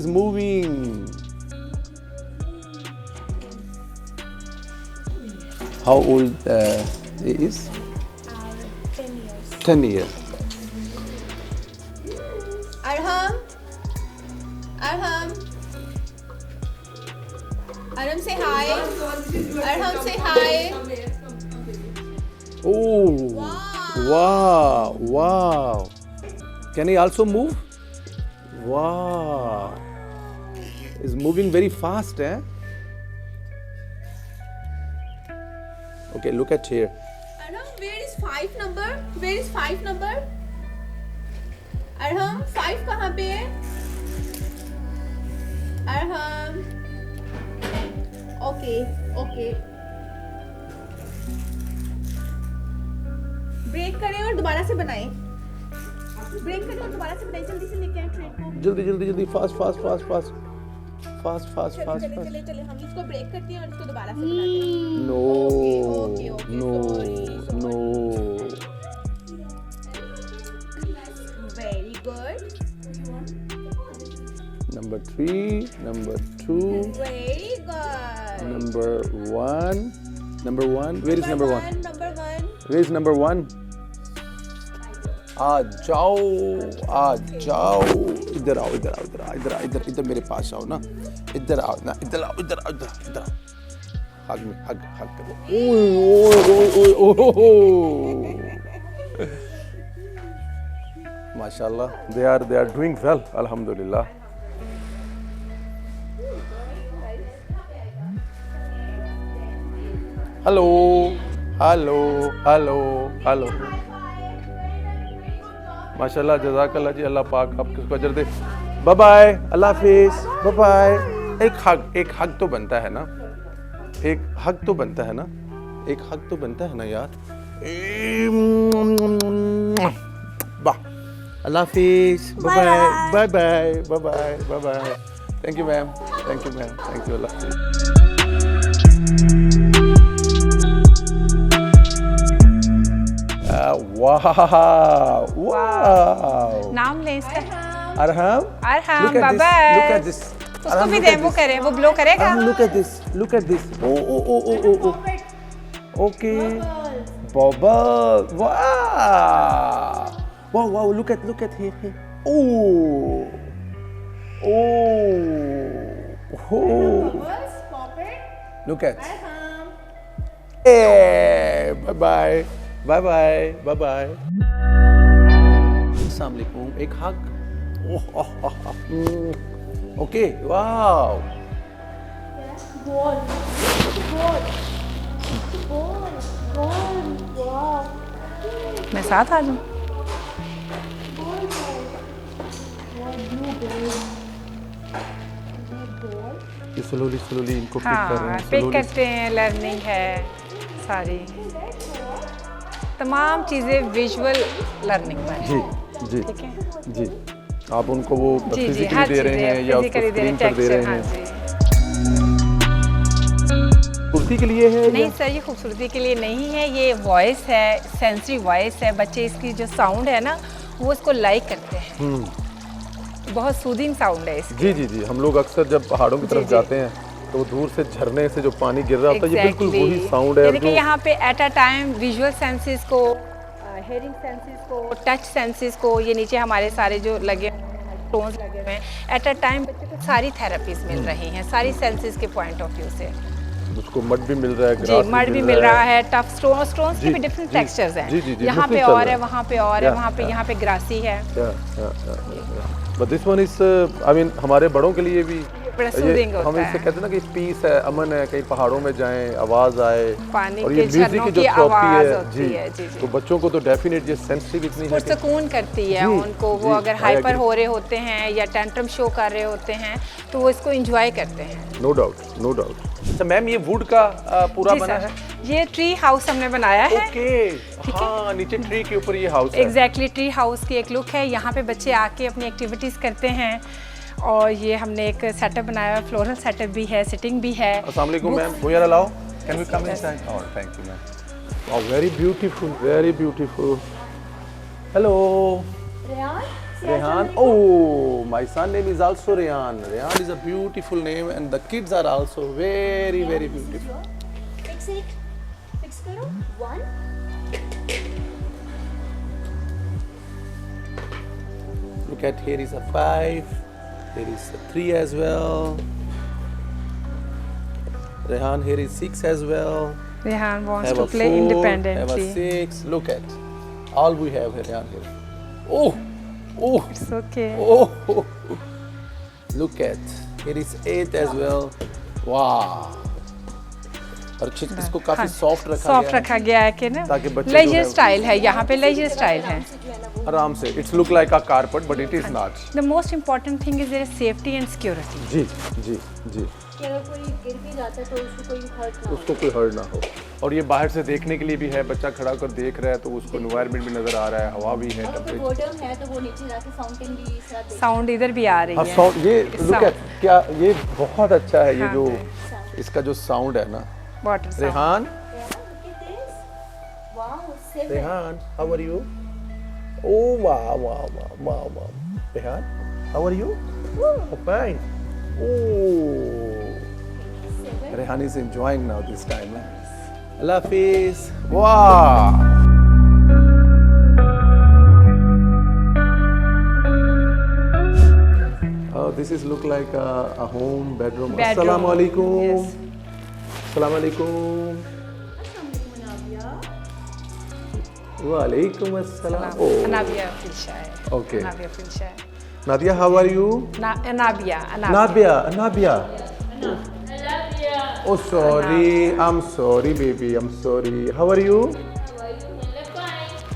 [SPEAKER 1] moving. How old he is?
[SPEAKER 4] 10 years.
[SPEAKER 1] 10 years.
[SPEAKER 7] Arham. Arham. Arham, say hi. Arham, say hi.
[SPEAKER 1] Oh, wow, wow. Can he also move? Wow. He's moving very fast, eh? Okay, look at here.
[SPEAKER 7] Arham, where is 5 number? Where is 5 number? Arham, 5 कहाँ पे है? Arham. Okay, okay. Break करें और दोबारा से बनाएं. Break करें और दोबारा से बनाएं. जल्दी से लेके आए ट्रेन को.
[SPEAKER 1] जल्दी जल्दी जल्दी fast fast fast fast fast fast
[SPEAKER 7] चले
[SPEAKER 1] फास्ट
[SPEAKER 7] चले
[SPEAKER 1] फास्ट
[SPEAKER 7] चले चले हम इसको ब्रेक करते हैं और इसको दोबारा से बनाते हैं.
[SPEAKER 1] No
[SPEAKER 7] Okay,
[SPEAKER 1] no
[SPEAKER 7] sorry.
[SPEAKER 1] No
[SPEAKER 7] Very good.
[SPEAKER 1] Number 3, number 2,
[SPEAKER 7] Very good.
[SPEAKER 1] number 1. Number 1. Where is number 1?
[SPEAKER 7] Number 1.
[SPEAKER 1] Where is number 1? आ जाओ इधर आओ इधर मेरे पास आओ ना. इधर आओ हग में हग करो. माशाल्लाह, they are doing well, alhamdulillah. Hello माशाल्लाह, जज़ाकल्लाह जी. अल्लाह पाक आपको अजर दे. बाय बाय, अल्लाह हाफिज़, बाय बाय. एक हग तो बनता है ना. एक हग तो बनता है ना यार. वाह, अल्लाह हाफिज़, bye bye. Thank you ma'am, thank you, अल्लाह हाफिज़. वाह.
[SPEAKER 3] नाम ले इसका.
[SPEAKER 1] Arham,
[SPEAKER 3] Arham,
[SPEAKER 1] look at this.
[SPEAKER 3] उसको भी दे, वो करे, वो ब्लो करेगा.
[SPEAKER 1] Look at this. Oh. Okay. Bubble. Wow. Look at here. Oh. Look at. Hey, bye bye. Assalamu alaikum. एक hug. Okay. Wow.
[SPEAKER 4] Ball.
[SPEAKER 3] मैं साथ आ जाऊँ.
[SPEAKER 1] स्लोली इनको पिक कर रहे हैं.
[SPEAKER 3] पिक करते हैं. लर्निंग है सारी. तमाम चीज़ें विजुअल लर्निंग पर है.
[SPEAKER 1] जी.
[SPEAKER 3] ठीक है.
[SPEAKER 1] जी, आप उनको वो
[SPEAKER 3] जी
[SPEAKER 1] फिजिकली
[SPEAKER 3] हर
[SPEAKER 1] दे रहे हैं या उसको
[SPEAKER 3] फिजिकली
[SPEAKER 1] स्क्रीन पर दे रहे हैं.
[SPEAKER 3] जी.
[SPEAKER 1] कुर्सी के लिए है
[SPEAKER 3] नहीं सर, ये खूबसूरती के लिए नहीं है. ये वॉइस है, सेंसरी वॉइस है. बच्चे इसकी जो साउंड है ना, वो इसको लाइक करते हैं. बहुत सूदिंग साउंड है इसकी.
[SPEAKER 1] जी. हम लोग अक्सर जब पहाड़ों की तरफ जाते हैं तो दूर से झरने से जो पानी गिर रहा होता है, ये बिल्कुल वही साउंड है.
[SPEAKER 3] यानी कि यहाँ पे at a time visual senses को, हेयरिंग सेंसेस को, टच सेंसेस को, ये नीचे हमारे सारे जो लगे टोन्स लगे हुए हैं, एट अ टाइम बच्चे को सारी थेरेपीज मिल रही हैं, सारी सेंसेस के पॉइंट ऑफ व्यू से.
[SPEAKER 1] उसको मड भी मिल रहा है,
[SPEAKER 3] जी, मड भी मिल रहा है. टफ स्टोन्स के भी डिफरेंट टेक्सचर्स हैं. यहाँ पे और है, वहाँ पे और है, वहाँ पे यहाँ पे ग्रासी है.
[SPEAKER 1] But this one is, I mean, हमारे बड़ों के लिए भी
[SPEAKER 3] बड़ा सूदिंग होता
[SPEAKER 1] हम
[SPEAKER 3] है.
[SPEAKER 1] इससे कहते हैं ना कि पीस है, अमन है. कहीं पहाड़ों में जाएं, आवाज आए,
[SPEAKER 3] पानी
[SPEAKER 1] और
[SPEAKER 3] के
[SPEAKER 1] ये म्यूजिक
[SPEAKER 3] झरनों
[SPEAKER 1] की जो
[SPEAKER 3] की
[SPEAKER 1] प्रॉपर्टी
[SPEAKER 3] आवाज
[SPEAKER 1] है.
[SPEAKER 3] होती है. जी.
[SPEAKER 1] तो बच्चों को तो डेफिनेट ये सेंसिटिव इतनी है कि
[SPEAKER 3] सुकून करती है उनको. वो अगर
[SPEAKER 1] I
[SPEAKER 3] हाइपर
[SPEAKER 1] agree.
[SPEAKER 3] हो रहे होते हैं या टेंट्रम शो कर रहे होते हैं तो वो इसको एंजॉय करते हैं.
[SPEAKER 1] No doubt. अच्छा मैम, ये वुड का पूरा
[SPEAKER 3] जी
[SPEAKER 1] बना
[SPEAKER 3] सर,
[SPEAKER 1] है?
[SPEAKER 3] ये ट्री हाउस हमने बनाया है.
[SPEAKER 1] ओके. हाँ, नीचे ट्री के ऊपर ये हाउस है.
[SPEAKER 3] एग्जैक्टली ट्री हाउस की एक लुक है. यहाँ पे बच्चे आके अपनी एक्टिविटीज़ करते हैं. और ये हमने एक सेटअप बनाया है, फ्लोरल सेटअप भी है, सिटिंग भी है.
[SPEAKER 1] अस्सलाम वालेकुम मैम, भैया allow, can we come inside? Oh, thank you ma'am. Oh, very beautiful. Hello. Rehan. Oh, my son name is also Rehan. Rehan is a beautiful name and the kids are also very beautiful.
[SPEAKER 7] Fix it. Fix करो. 1.
[SPEAKER 1] Look at, here is a 5. Here is 3 as well. Rehan, here is 6 as well.
[SPEAKER 3] Rehan wants
[SPEAKER 1] Have
[SPEAKER 3] to
[SPEAKER 1] a
[SPEAKER 3] play
[SPEAKER 1] 4,
[SPEAKER 3] independently.
[SPEAKER 1] have a 6. Look at all we have here, Rehan here. Oh, oh,
[SPEAKER 3] It's okay.
[SPEAKER 1] oh. Look at. Here is 8 as well. Wow. और इसको काफी soft
[SPEAKER 3] soft रखा गया है कि ना,
[SPEAKER 1] ताकि बच्चे जो
[SPEAKER 3] लेजर
[SPEAKER 1] है-
[SPEAKER 3] स्टाइल है, यहाँ पे लेजर स्टाइल है।
[SPEAKER 1] आराम से it's look like a carpet but it is not.
[SPEAKER 3] The most important thing is their safety and security.
[SPEAKER 1] जी जी जी,
[SPEAKER 4] कि अगर कोई गिर भी जाता है तो उसको कोई हर्ट ना हो।
[SPEAKER 1] उसको कोई हर्ट ना हो। और ये बाहर से देखने के लिए भी है, बच्चा खड़ा होकर देख रहा है तो उसको एनवायरनमेंट भी नजर आ रहा है, हवा भी है,
[SPEAKER 4] अगर कोई
[SPEAKER 1] टेम्परेचर।
[SPEAKER 4] बोर्डम है तो वो नीचे जाके फाउंटेन भी इस तरह देख
[SPEAKER 3] साउंड इधर भी आ रही
[SPEAKER 1] हाँ
[SPEAKER 3] है।
[SPEAKER 1] साउंड, ये लुक
[SPEAKER 3] Sound.
[SPEAKER 1] एट, क्या ये बहुत अच्छा है, ये
[SPEAKER 3] हाँ,
[SPEAKER 1] जो इसका जो साउंड है ना।
[SPEAKER 3] Water sound.
[SPEAKER 1] Rehan,
[SPEAKER 4] wow, seven.
[SPEAKER 1] Rehan, how are you? Oh wow, wow, wow, wow, wow. Rehan, how are you? Oh, fine. Oh. Rehan is enjoying now this time. Allah Hafiz. Wow. Oh, this is look like a home bedroom.
[SPEAKER 3] Bedroom.
[SPEAKER 1] Assalamu alaikum.
[SPEAKER 3] Yes.
[SPEAKER 1] Assalamu alaikum. Walaikum assalam. Oh.
[SPEAKER 3] Anabia Filshair.
[SPEAKER 1] Okay.
[SPEAKER 3] Anabia Filshair.
[SPEAKER 1] Nadia, how are you?
[SPEAKER 3] Anabia.
[SPEAKER 1] Nabia. Oh, sorry. I'm sorry, baby. I'm sorry. How are you?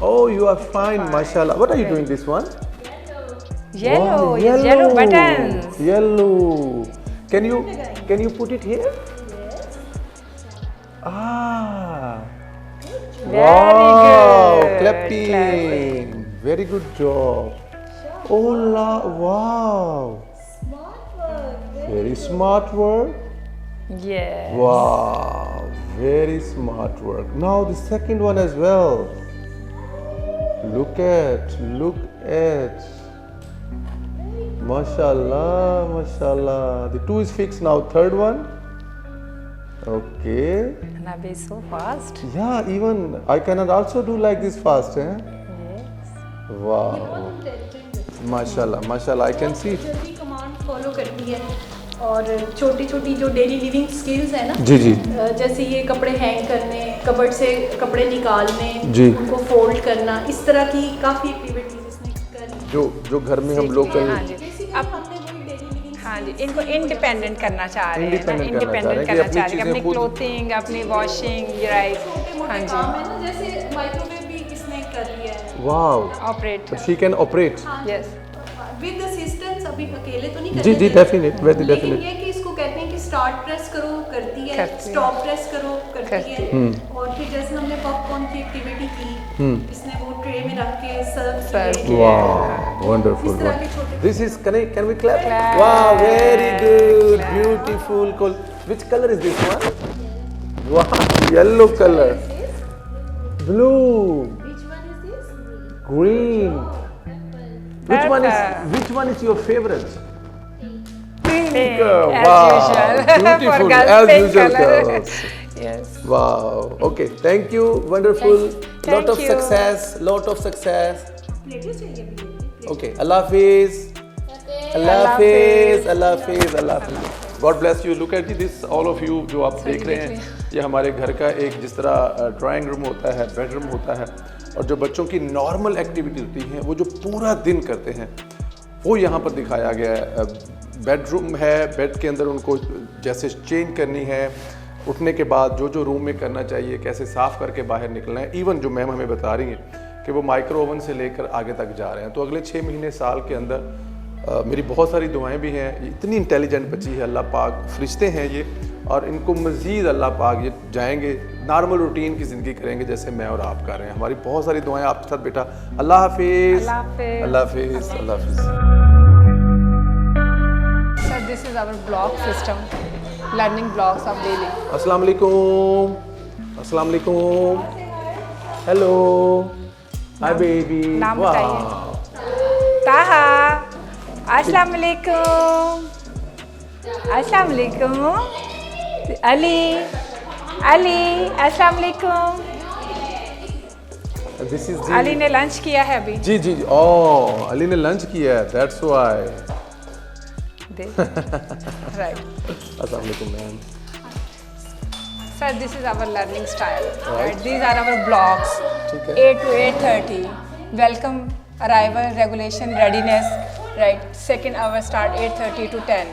[SPEAKER 1] Oh, you are fine. Mashallah. What are you doing this one?
[SPEAKER 3] Yellow.
[SPEAKER 1] Wow,
[SPEAKER 3] Yes, yellow buttons.
[SPEAKER 1] Yellow. Can you put it here? Ah.
[SPEAKER 3] Very good.
[SPEAKER 1] Clapping. Very good job. Oh la, wow. Very smart work.
[SPEAKER 3] Yes.
[SPEAKER 1] Wow, very smart work. Now the second one as well. Look at. Mashallah, mashallah. The 2 is fixed now. Third one. Okay.
[SPEAKER 3] Anabia is so fast.
[SPEAKER 1] Yeah, even I cannot also do like this fast, eh?
[SPEAKER 3] Yes.
[SPEAKER 1] Wow. Mashallah, mashallah. I can see.
[SPEAKER 4] जल्दी command follow करती है और छोटी छोटी जो daily living skills है ना,
[SPEAKER 1] जी जी
[SPEAKER 4] जैसे ये कपड़े हैंग करने, कबर्ड से कपड़े निकालने,
[SPEAKER 1] जी।
[SPEAKER 4] उनको फोल्ड करना, इस तरह की काफ़ी एक्टिविटीज इसने करी।
[SPEAKER 1] जो घर में हम लोग
[SPEAKER 3] हाँ
[SPEAKER 1] कर
[SPEAKER 3] जी।
[SPEAKER 4] बेसिकली
[SPEAKER 3] अब
[SPEAKER 4] हमने वही डेली लिविंग
[SPEAKER 3] हाँ जी, इनको इंडिपेंडेंट करना चाह रहे हैं,
[SPEAKER 1] Independent करना चाह रहे
[SPEAKER 3] इंडिपेंडेंट
[SPEAKER 1] हैं कि
[SPEAKER 3] करना
[SPEAKER 1] अपनी
[SPEAKER 3] चाह रहे हैं,
[SPEAKER 1] चीज़ें
[SPEAKER 3] अपनी
[SPEAKER 1] खुद-
[SPEAKER 3] क्लोथिंग, अपनी वॉशिंग, राइट।
[SPEAKER 4] छोटे
[SPEAKER 3] हाँ
[SPEAKER 4] मोटे
[SPEAKER 3] जी,
[SPEAKER 4] काम है ना, जैसे माइक्रोवेव भी इसने कर लिया है
[SPEAKER 1] Wow.
[SPEAKER 3] Operate.
[SPEAKER 1] But she can operate.
[SPEAKER 3] Yes.
[SPEAKER 4] With assistance. अभी अकेले तो नहीं
[SPEAKER 1] जी
[SPEAKER 4] करती
[SPEAKER 1] जी
[SPEAKER 4] है।
[SPEAKER 1] डेफिनेट, वेरी
[SPEAKER 4] लेकिन
[SPEAKER 1] डेफिनेट।
[SPEAKER 4] ये कि इसको कहते हैं कि स्टार्ट प्रेस करो, करती है,
[SPEAKER 3] करती है।
[SPEAKER 4] स्टॉप प्रेस करो, करती
[SPEAKER 3] करती
[SPEAKER 4] है। और फिर जैसे हमने पॉपकॉर्न की एक्टिविटी की, इसने वो ट्रे में रख के सर्व
[SPEAKER 3] Serve
[SPEAKER 4] किए।
[SPEAKER 3] किया।
[SPEAKER 1] Wow, wonderful.
[SPEAKER 4] इस तरह के छोटे-
[SPEAKER 1] This is can we clap?
[SPEAKER 3] Clap.
[SPEAKER 1] Wow, very good,
[SPEAKER 3] Clap.
[SPEAKER 1] beautiful. Cool. Which color is this one? Wow, yellow color. Blue,
[SPEAKER 4] Which one is this?
[SPEAKER 1] green.
[SPEAKER 3] Purple.
[SPEAKER 1] Which one is your favorite?
[SPEAKER 3] Pink,
[SPEAKER 1] Wow,
[SPEAKER 3] as usual. For
[SPEAKER 1] beautiful,
[SPEAKER 3] girls,
[SPEAKER 1] as
[SPEAKER 3] pink
[SPEAKER 1] usual,
[SPEAKER 3] color.
[SPEAKER 1] girls.
[SPEAKER 3] Yes.
[SPEAKER 1] Wow. Okay, thank you. Wonderful.
[SPEAKER 3] Thank
[SPEAKER 1] Lot of
[SPEAKER 3] you.
[SPEAKER 1] success. Lot of success.
[SPEAKER 4] प्लेटें चाहिए भी।
[SPEAKER 1] Okay. Allah Hafiz. Allah Hafiz. Allah Hafiz. Allah Hafiz. God bless you. Look at this. All of you जो आप देख रहे हैं, ये हमारे घर का एक जिस तरह ड्राइंग रूम होता है, बेडरूम होता है, और जो बच्चों की नॉर्मल एक्टिविटी होती हैं, वो जो पूरा दिन करते हैं, वो यहाँ पर दिखाया गया है। बेडरूम है, बेड के अंदर उनको जैसे चेंज करनी है, उठने के बाद जो जो रूम में करना चाहिए, कैसे साफ़ करके बाहर निकलना है। इवन जो मैम हमें बता रही हैं कि वो माइक्रो ओवन से लेकर आगे तक जा रहे हैं। तो अगले 6 महीने साल के अंदर मेरी बहुत सारी दुआएं भी हैं। इतनी इंटेलिजेंट बच्ची है, अल्लाह पाक फरिश्ते हैं ये, और इनको मज़ीद अल्लाह पाक ये जाएंगे नॉर्मल रूटीन की ज़िंदगी करेंगे जैसे मैं और आप कर रहे हैं। हमारी बहुत सारी दुआएं आपके साथ बेटा। अल्लाह हाफिज़।
[SPEAKER 3] अल्लाह हाफिज़।
[SPEAKER 1] अल्लाह हाफिज़। अल्लाह हाफिज़।
[SPEAKER 3] So this is our block system, learning blocks of daily.
[SPEAKER 1] अस्सलाम वालेकुम। अस्सलाम वालेकुम। हेलो। Hi baby.
[SPEAKER 3] नाम बताइए। ताहा। अस्सलाम वालेकुम। अस्सलाम वालेकुम। अली। अस्सलाम वालेकुम।
[SPEAKER 1] दिस इज
[SPEAKER 3] अली ने लंच किया है अभी।
[SPEAKER 1] जी जी जी। ओह, अली ने लंच किया है, that's why.
[SPEAKER 3] Right.
[SPEAKER 1] Assalamu alaikum, ma'am.
[SPEAKER 3] Sir, this is our learning style. Right. These are our blocks.
[SPEAKER 1] ठीक है.
[SPEAKER 3] 8 to 8:30. Welcome, arrival, regulation, readiness. Right. Second hour start 8:30 to 10.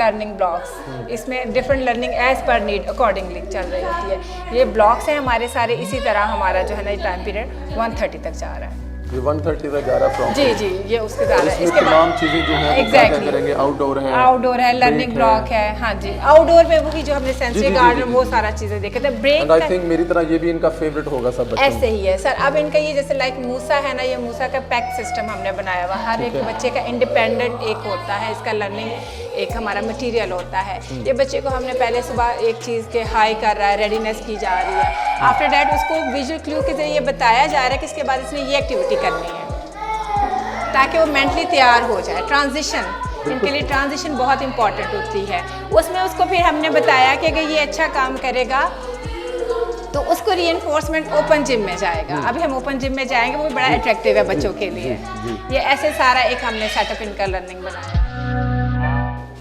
[SPEAKER 3] Learning blocks, इसमें डिफरेंट लर्निंग एज पर need accordingly चल रही होती है। ये blocks हैं हमारे सारे, इसी तरह हमारा जो है ना टाइम पीरियड 1:30 तक जा रहा है।
[SPEAKER 1] ये 1:30 तक जा रहा है फ्रॉम।
[SPEAKER 3] जी जी, ये उसके जा रहा है। इसके
[SPEAKER 1] तमाम चीजें जो हैं
[SPEAKER 3] एग्जैक्टली
[SPEAKER 1] करेंगे, आउटडोर है,
[SPEAKER 3] लर्निंग ब्लॉक है। हाँ जी, आउटडोर में वही जो हमने सेंसरी गार्डन वो सारा चीजें देखे थे। ब्रेक
[SPEAKER 1] आई थिंक मेरी तरह ये भी इनका फेवरेट होगा सब बच्चों।
[SPEAKER 3] ऐसे ही है सर। अब इनका ये जैसे लाइक मूसा है ना, ये मूसा का पैक सिस्टम हमने बनाया हुआ। हर एक बच्चे का इंडिपेंडेंट एक होता है, इसका लर्निंग एक हमारा मटेरियल होता है। ये बच्चे को हमने पहले सुबह एक चीज़ के हाई कर रहा है, रेडीनेस की जा रही है। आफ्टर डैट उसको विजुअल क्लू के जरिए बताया जा रहा है कि इसके बाद इसने ये एक्टिविटी करनी है, ताकि वो मेंटली तैयार हो जाए। ट्रांजिशन, इनके लिए ट्रांजिशन बहुत इंपॉर्टेंट होती है। उसमें उसको फिर हमने बताया कि अगर ये अच्छा काम करेगा तो उसको रीइंफोर्समेंट ओपन जिम में जाएगा। अभी हम ओपन जिम में जाएंगे, वो भी बड़ा अट्रैक्टिव है बच्चों के लिए। ये ऐसे सारा एक हमने सेटअप इनका लर्निंग बनाया।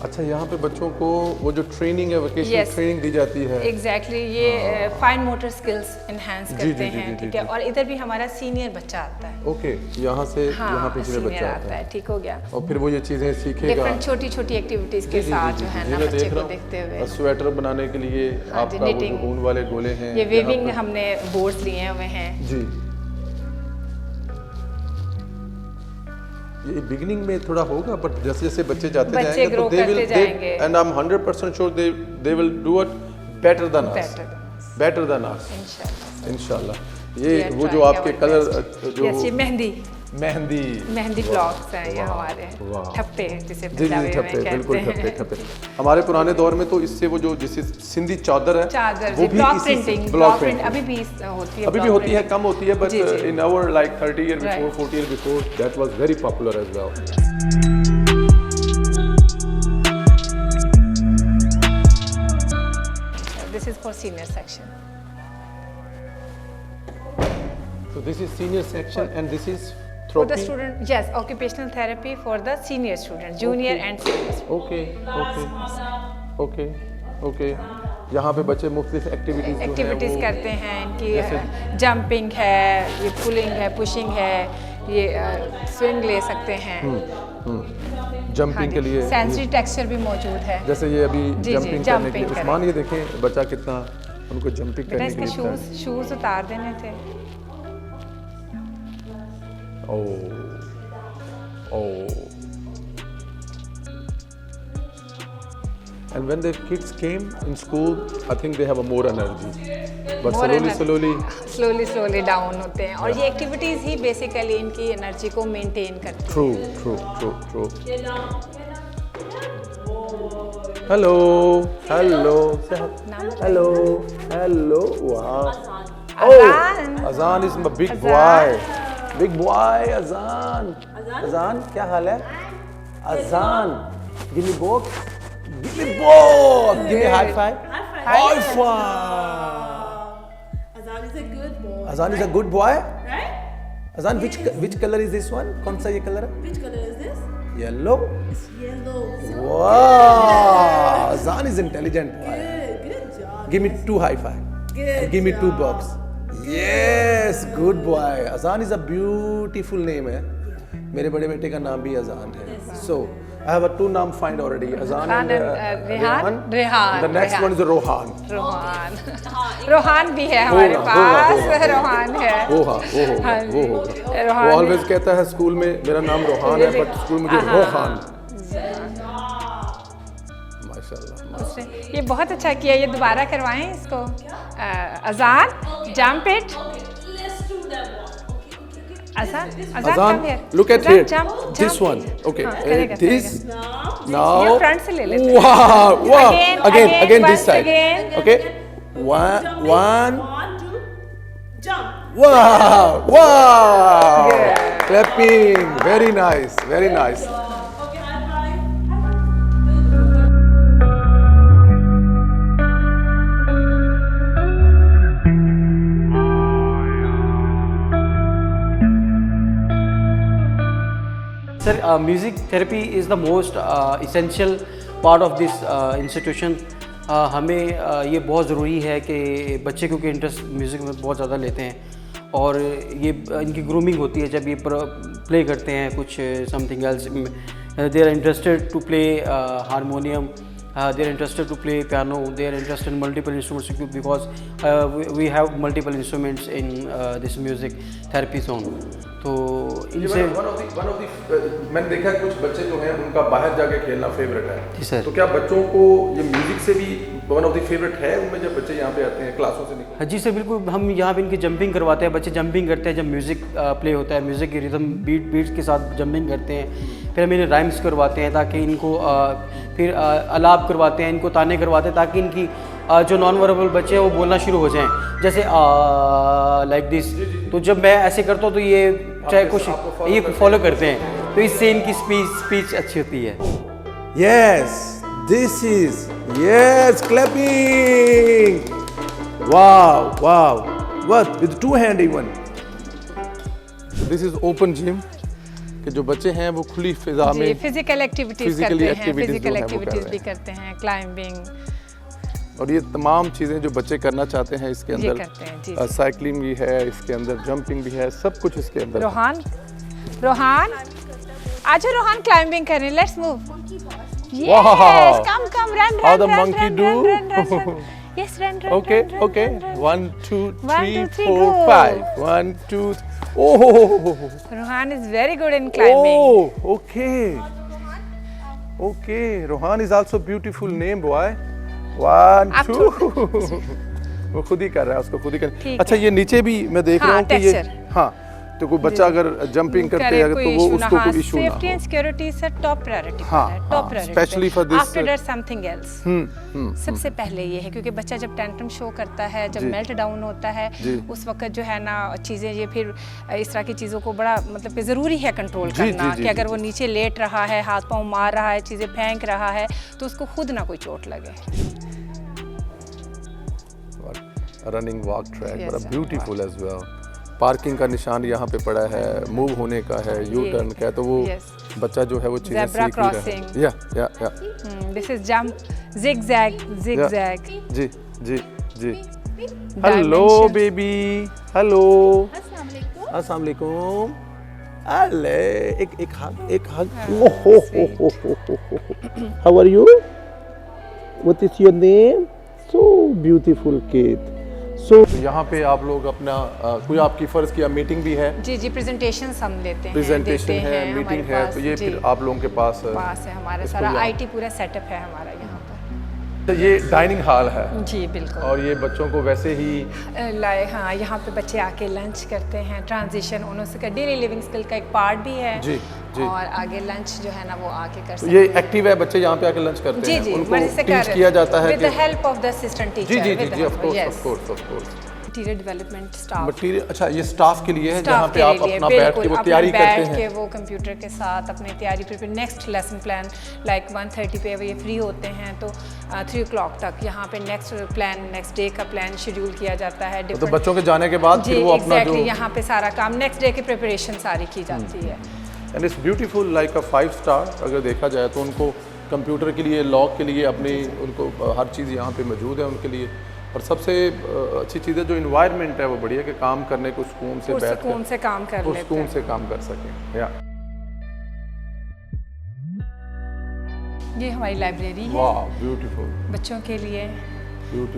[SPEAKER 1] अच्छा, यहाँ पे बच्चों को वो जो ट्रेनिंग है, वोकेशनल ट्रेनिंग दी जाती है।
[SPEAKER 3] एग्जैक्टली, ये फाइन मोटर स्किल्स इनहेंस करते हैं। ठीक है, और इधर भी हमारा सीनियर बच्चा आता है।
[SPEAKER 1] ओके, यहाँ से यहाँ पे सीनियर बच्चा आता है।
[SPEAKER 3] ठीक हो गया।
[SPEAKER 1] और फिर वो ये चीजें सीखेगा
[SPEAKER 3] डिफरेंट छोटी छोटी एक्टिविटीज के साथ जो है ना बच्चे को देखते हुए।
[SPEAKER 1] स्वेटर बनाने के लिए आपका वो जो ऊन वाले गोले हैं,
[SPEAKER 3] ये वेविंग हमने बोर्ड्स लिए हुए हैं
[SPEAKER 1] जी। ये बिगिनिंग में थोड़ा होगा, बट जैसे जैसे बच्चे जाते जाएंगे तो they will, and I am 100% sure they will do it better than us, better than us इंशाल्लाह। ये वो जो आपके कलर जो मेहंदी
[SPEAKER 3] ब्लॉक्स हैं, ये हमारे ठप्पे जिसे
[SPEAKER 1] जी जी, ठप्पे, बिल्कुल ठप्पे। हमारे पुराने दौर में तो इससे वो जो जिसे सिंधी चादर है, वो भी
[SPEAKER 3] ब्लॉक प्रिंटिंग अभी भी होती है,
[SPEAKER 1] कम होती है, but in our like 30 year before, 40 year before, that was very popular as well.
[SPEAKER 3] This is for senior section.
[SPEAKER 1] So this is senior section and this is
[SPEAKER 3] for the student, yes, occupational therapy for the senior student, junior and senior student.
[SPEAKER 1] Okay. यहाँ पे बच्चे मुख्तलिफ activities
[SPEAKER 3] करते हैं। इनकी jumping है, ये pulling है, पुशिंग है, ये स्विंग ले सकते हैं।
[SPEAKER 1] जंपिंग के लिए
[SPEAKER 3] सेंसरी टेक्सचर भी मौजूद है।
[SPEAKER 1] जैसे ये अभी जंपिंग करने के लिए उस्मान, ये देखें बच्चा कितना उनको जंपिंग करने के लिए।
[SPEAKER 3] शूज उतार देने थे।
[SPEAKER 1] And when the kids came in school, I think they have a more energy. But
[SPEAKER 3] slowly down होते हैं। और ये एक्टिविटीज ही बेसिकली इनकी एनर्जी को मेंटेन करती हैं।
[SPEAKER 1] True. Hello. Wow. Azan is my big boy. Big boy, Azan, क्या हाल है? Azan, give me box. Give me high five.
[SPEAKER 7] Azan is a good boy.
[SPEAKER 1] Azan is a good boy.
[SPEAKER 7] Right?
[SPEAKER 1] Azan, which color is this one? कौन सा ये color है?
[SPEAKER 7] Which color is this?
[SPEAKER 1] Yellow.
[SPEAKER 7] It's yellow.
[SPEAKER 1] Wow, Azan is intelligent boy.
[SPEAKER 7] Good job.
[SPEAKER 1] Give me 2 high five.
[SPEAKER 7] Good
[SPEAKER 1] Give me 2
[SPEAKER 7] job.
[SPEAKER 1] bucks. Yes, good boy. Azan is a beautiful name है। मेरे बड़े बेटे का नाम भी अजान है। So I have a 2 नाम find already. Azan and
[SPEAKER 3] Rehan.
[SPEAKER 1] The next one is Rohan.
[SPEAKER 3] Rohan भी है हमारे पास। रोहान है।
[SPEAKER 1] वो होगा। वो always कहता है स्कूल में मेरा नाम रोहान है, बट स्कूल में मुझे रोहान।
[SPEAKER 3] ये बहुत अच्छा किया, ये दोबारा करवाएं इसको। अजान, jump it.
[SPEAKER 1] Azan, look at here. This one. Okay. This. Now.
[SPEAKER 3] Front से ले लेते हैं।
[SPEAKER 1] Wow. Again this side. Okay. One.
[SPEAKER 7] Jump.
[SPEAKER 1] Wow. Clapping. Very nice.
[SPEAKER 8] Sir, music therapy is the most essential part of this institution. हमें ये बहुत ज़रूरी है कि बच्चे क्योंकि इंटरेस्ट म्यूज़िक में बहुत ज़्यादा लेते हैं और ये इनकी ग्रूमिंग होती है जब ये प्ले करते हैं कुछ something else. They are interested to play harmonium, they are interested to play piano, they are interested in multiple instruments because we have multiple instruments in this music therapy zone. तो इनसे
[SPEAKER 1] मैंने देखा कुछ बच्चे जो हैं उनका बाहर जाके खेलना फेवरेट है.
[SPEAKER 8] जी सर.
[SPEAKER 1] तो क्या बच्चों को ये म्यूजिक से भी वन ऑफ द फेवरेट है उनमें जब बच्चे यहाँ पे आते हैं क्लासों से निकल?
[SPEAKER 8] जी सर बिल्कुल. हम यहाँ पे इनकी जंपिंग करवाते हैं, बच्चे जंपिंग करते हैं जब म्यूज़िक प्ले होता है, म्यूज़िक की रिदम बीट्स के साथ जंपिंग करते हैं. फिर हम इन्हें राइम्स करवाते हैं ताकि इनको फिर अलाप करवाते हैं, इनको ताने करवाते हैं ताकि इनकी जो नॉन वर्बल बच्चे हैं वो बोलना शुरू हो जाएं, जैसे लाइक दिस. तो जब मैं ऐसे करता हूँ तो ये चाहे कुछ ये फॉलो करते हैं तो इससे इनकी स्पीच अच्छी होती है.
[SPEAKER 1] Yes, this is yes clapping. Wow. What with two hand even. This is open gym. कि जो बच्चे हैं वो खुली फिजा में
[SPEAKER 3] फिजिकल एक्टिविटीज भी करते हैं, क्लाइंबिंग
[SPEAKER 1] और ये तमाम चीज़ें जो बच्चे करना चाहते हैं इसके अंदर साइकिलिंग भी है, इसके अंदर जंपिंग भी है, सब कुछ इसके अंदर.
[SPEAKER 3] रोहान आजा रोहान क्लाइंबिंग करें. Let's move.
[SPEAKER 1] Wow.
[SPEAKER 3] Come run.
[SPEAKER 1] How the monkey do?
[SPEAKER 3] Yes, run.
[SPEAKER 1] Okay. 1 2 3 4
[SPEAKER 3] go.
[SPEAKER 1] 5 1 2 Oh.
[SPEAKER 3] Rohan is very good in climbing.
[SPEAKER 1] Oh, okay. Rohan is also beautiful name, boy. 1 2 वो खुद ही कर रहा है, उसको खुद ही कर. अच्छा ये नीचे भी मैं देख रहा हूँ कि ये हाँ तो कोई बच्चा अगर जंपिंग करते हैं तो वो उसको कोई इशू ना हो.
[SPEAKER 3] Safety and security sir top priority.
[SPEAKER 1] Top priority specially for this.
[SPEAKER 3] After that something else. सबसे पहले ये है क्योंकि बच्चा जब टेंट्रम शो करता है, जब मेल्ट डाउन होता है, उस वक्त जो है ना चीज़ें ये फिर इस तरह की चीज़ों को बड़ा मतलब ज़रूरी है कंट्रोल करना कि अगर वो नीचे लेट रहा है, हाथ पाँव मार रहा है, चीज़ें फेंक रहा है तो उसको खुद ना कोई चोट लगे.
[SPEAKER 1] रनिंग वॉक ट्रैक बड़ा ब्यूटीफुल एज वेल. पार्किंग का निशान यहाँ पे पड़ा है, मूव होने का है, यू टर्न का है, तो वो बच्चा जो है वो चीज़ें सीख रहा है. या
[SPEAKER 3] दिस इज जंप zigzag.
[SPEAKER 1] जी. Hello baby. हेलो. अस्सलाम वालेकुम. अले एक hug. How are you? What is your name? So beautiful kid. So, यहाँ पे आप लोग अपना कोई आपकी फ़र्ज़ किया मीटिंग भी है?
[SPEAKER 3] जी प्रेजेंटेशन हम लेते हैं.
[SPEAKER 1] प्रेजेंटेशन है, मीटिंग है, तो ये फिर आप लोगों के पास
[SPEAKER 3] है हमारा सारा आईटी पूरा सेटअप है हमारा यहाँ पर.
[SPEAKER 1] तो ये डाइनिंग हॉल है.
[SPEAKER 3] जी बिल्कुल.
[SPEAKER 1] और ये बच्चों को वैसे ही
[SPEAKER 3] हाँ यहाँ पे बच्चे आके लंच करते हैं. ट्रांजिशन उन्होंने डेली लिविंग स्किल का एक पार्ट भी है. जी. और आगे लंच जो है ना वो आके कर सकते हैं. ये
[SPEAKER 1] एक्टिव है, बच्चे यहाँ पे आके लंच करते हैं.
[SPEAKER 3] जी
[SPEAKER 1] उनको टीच किया जाता है
[SPEAKER 3] with the help of the assistant teacher.
[SPEAKER 1] जी of course.
[SPEAKER 3] Material development staff.
[SPEAKER 1] Material अच्छा ये स्टाफ के लिए है जहाँ पे आप अपना बैठ के वो तैयारी करते हैं.
[SPEAKER 3] वो कंप्यूटर के साथ अपनी तैयारी prepare next lesson plan like 1:30 पे ये फ्री होते हैं तो 3 o'clock तक यहाँ पे नेक्स्ट डे का प्लान शेड्यूल किया जाता है.
[SPEAKER 1] तो बच्चों के जाने के बाद फिर वो अपना जो
[SPEAKER 3] यहाँ पे सारा काम नेक्स्ट डे की प्रिपरेशन सारी की जाती है.
[SPEAKER 1] And it's beautiful like a 5 star. अगर देखा जाए तो उनको कंप्यूटर के लिए, लॉक के लिए अपनी उनको हर चीज़ यहाँ पे मौजूद है उनके लिए. और सबसे अच्छी चीज़ है जो इन्वायरमेंट है वो बढ़िया कि काम करने को सुकून से बैठ
[SPEAKER 3] सुकून से काम कर लेते हैं,
[SPEAKER 1] सुकून से काम कर सकें. या
[SPEAKER 3] ये हमारी लाइब्रेरी है.
[SPEAKER 1] वाह ब्यूटीफुल.
[SPEAKER 3] बच्चों के लिए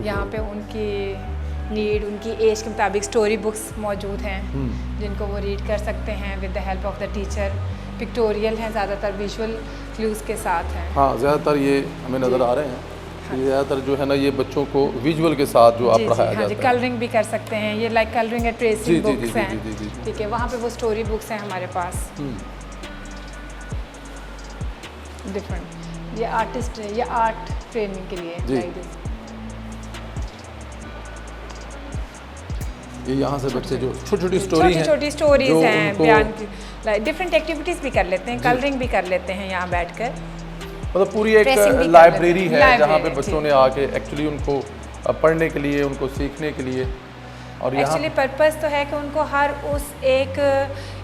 [SPEAKER 3] यहाँ पे उनकी नीड, उनकी एज के मुताबिक स्टोरी बुक्स मौजूद हैं जिनको वो रीड कर सकते हैं with the help of the teacher. Pictorial हैं, ज़्यादातर विजुअल क्लूज के साथ हैं.
[SPEAKER 1] हाँ ज़्यादातर ये हमें नज़र आ रहे हैं. ज़्यादातर जो है ना ये बच्चों को विजुअल के साथ जो आप पढ़ाया जाता है.
[SPEAKER 3] कलरिंग भी कर सकते हैं. ये like colouring and tracing books हैं. ठीक है, वहाँ पे वो स्टोरी बुक्स हैं हमारे पास डिफरेंट. ये आर्टिस्ट है, ये आर्ट ट्रेनिंग के लिए.
[SPEAKER 1] ये यहाँ से बच्चे जो छोटी
[SPEAKER 3] स्टोरीज हैं बयान की, डिफरेंट एक्टिविटीज़ भी कर लेते हैं, कलरिंग भी कर लेते हैं यहाँ बैठकर.
[SPEAKER 1] मतलब पूरी एक लाइब्रेरी है जहाँ पे बच्चों ने आके एक्चुअली उनको पढ़ने के लिए, उनको सीखने के लिए और यहाँ
[SPEAKER 3] एक्चुअली पर्पस तो है कि उनको हर उस एक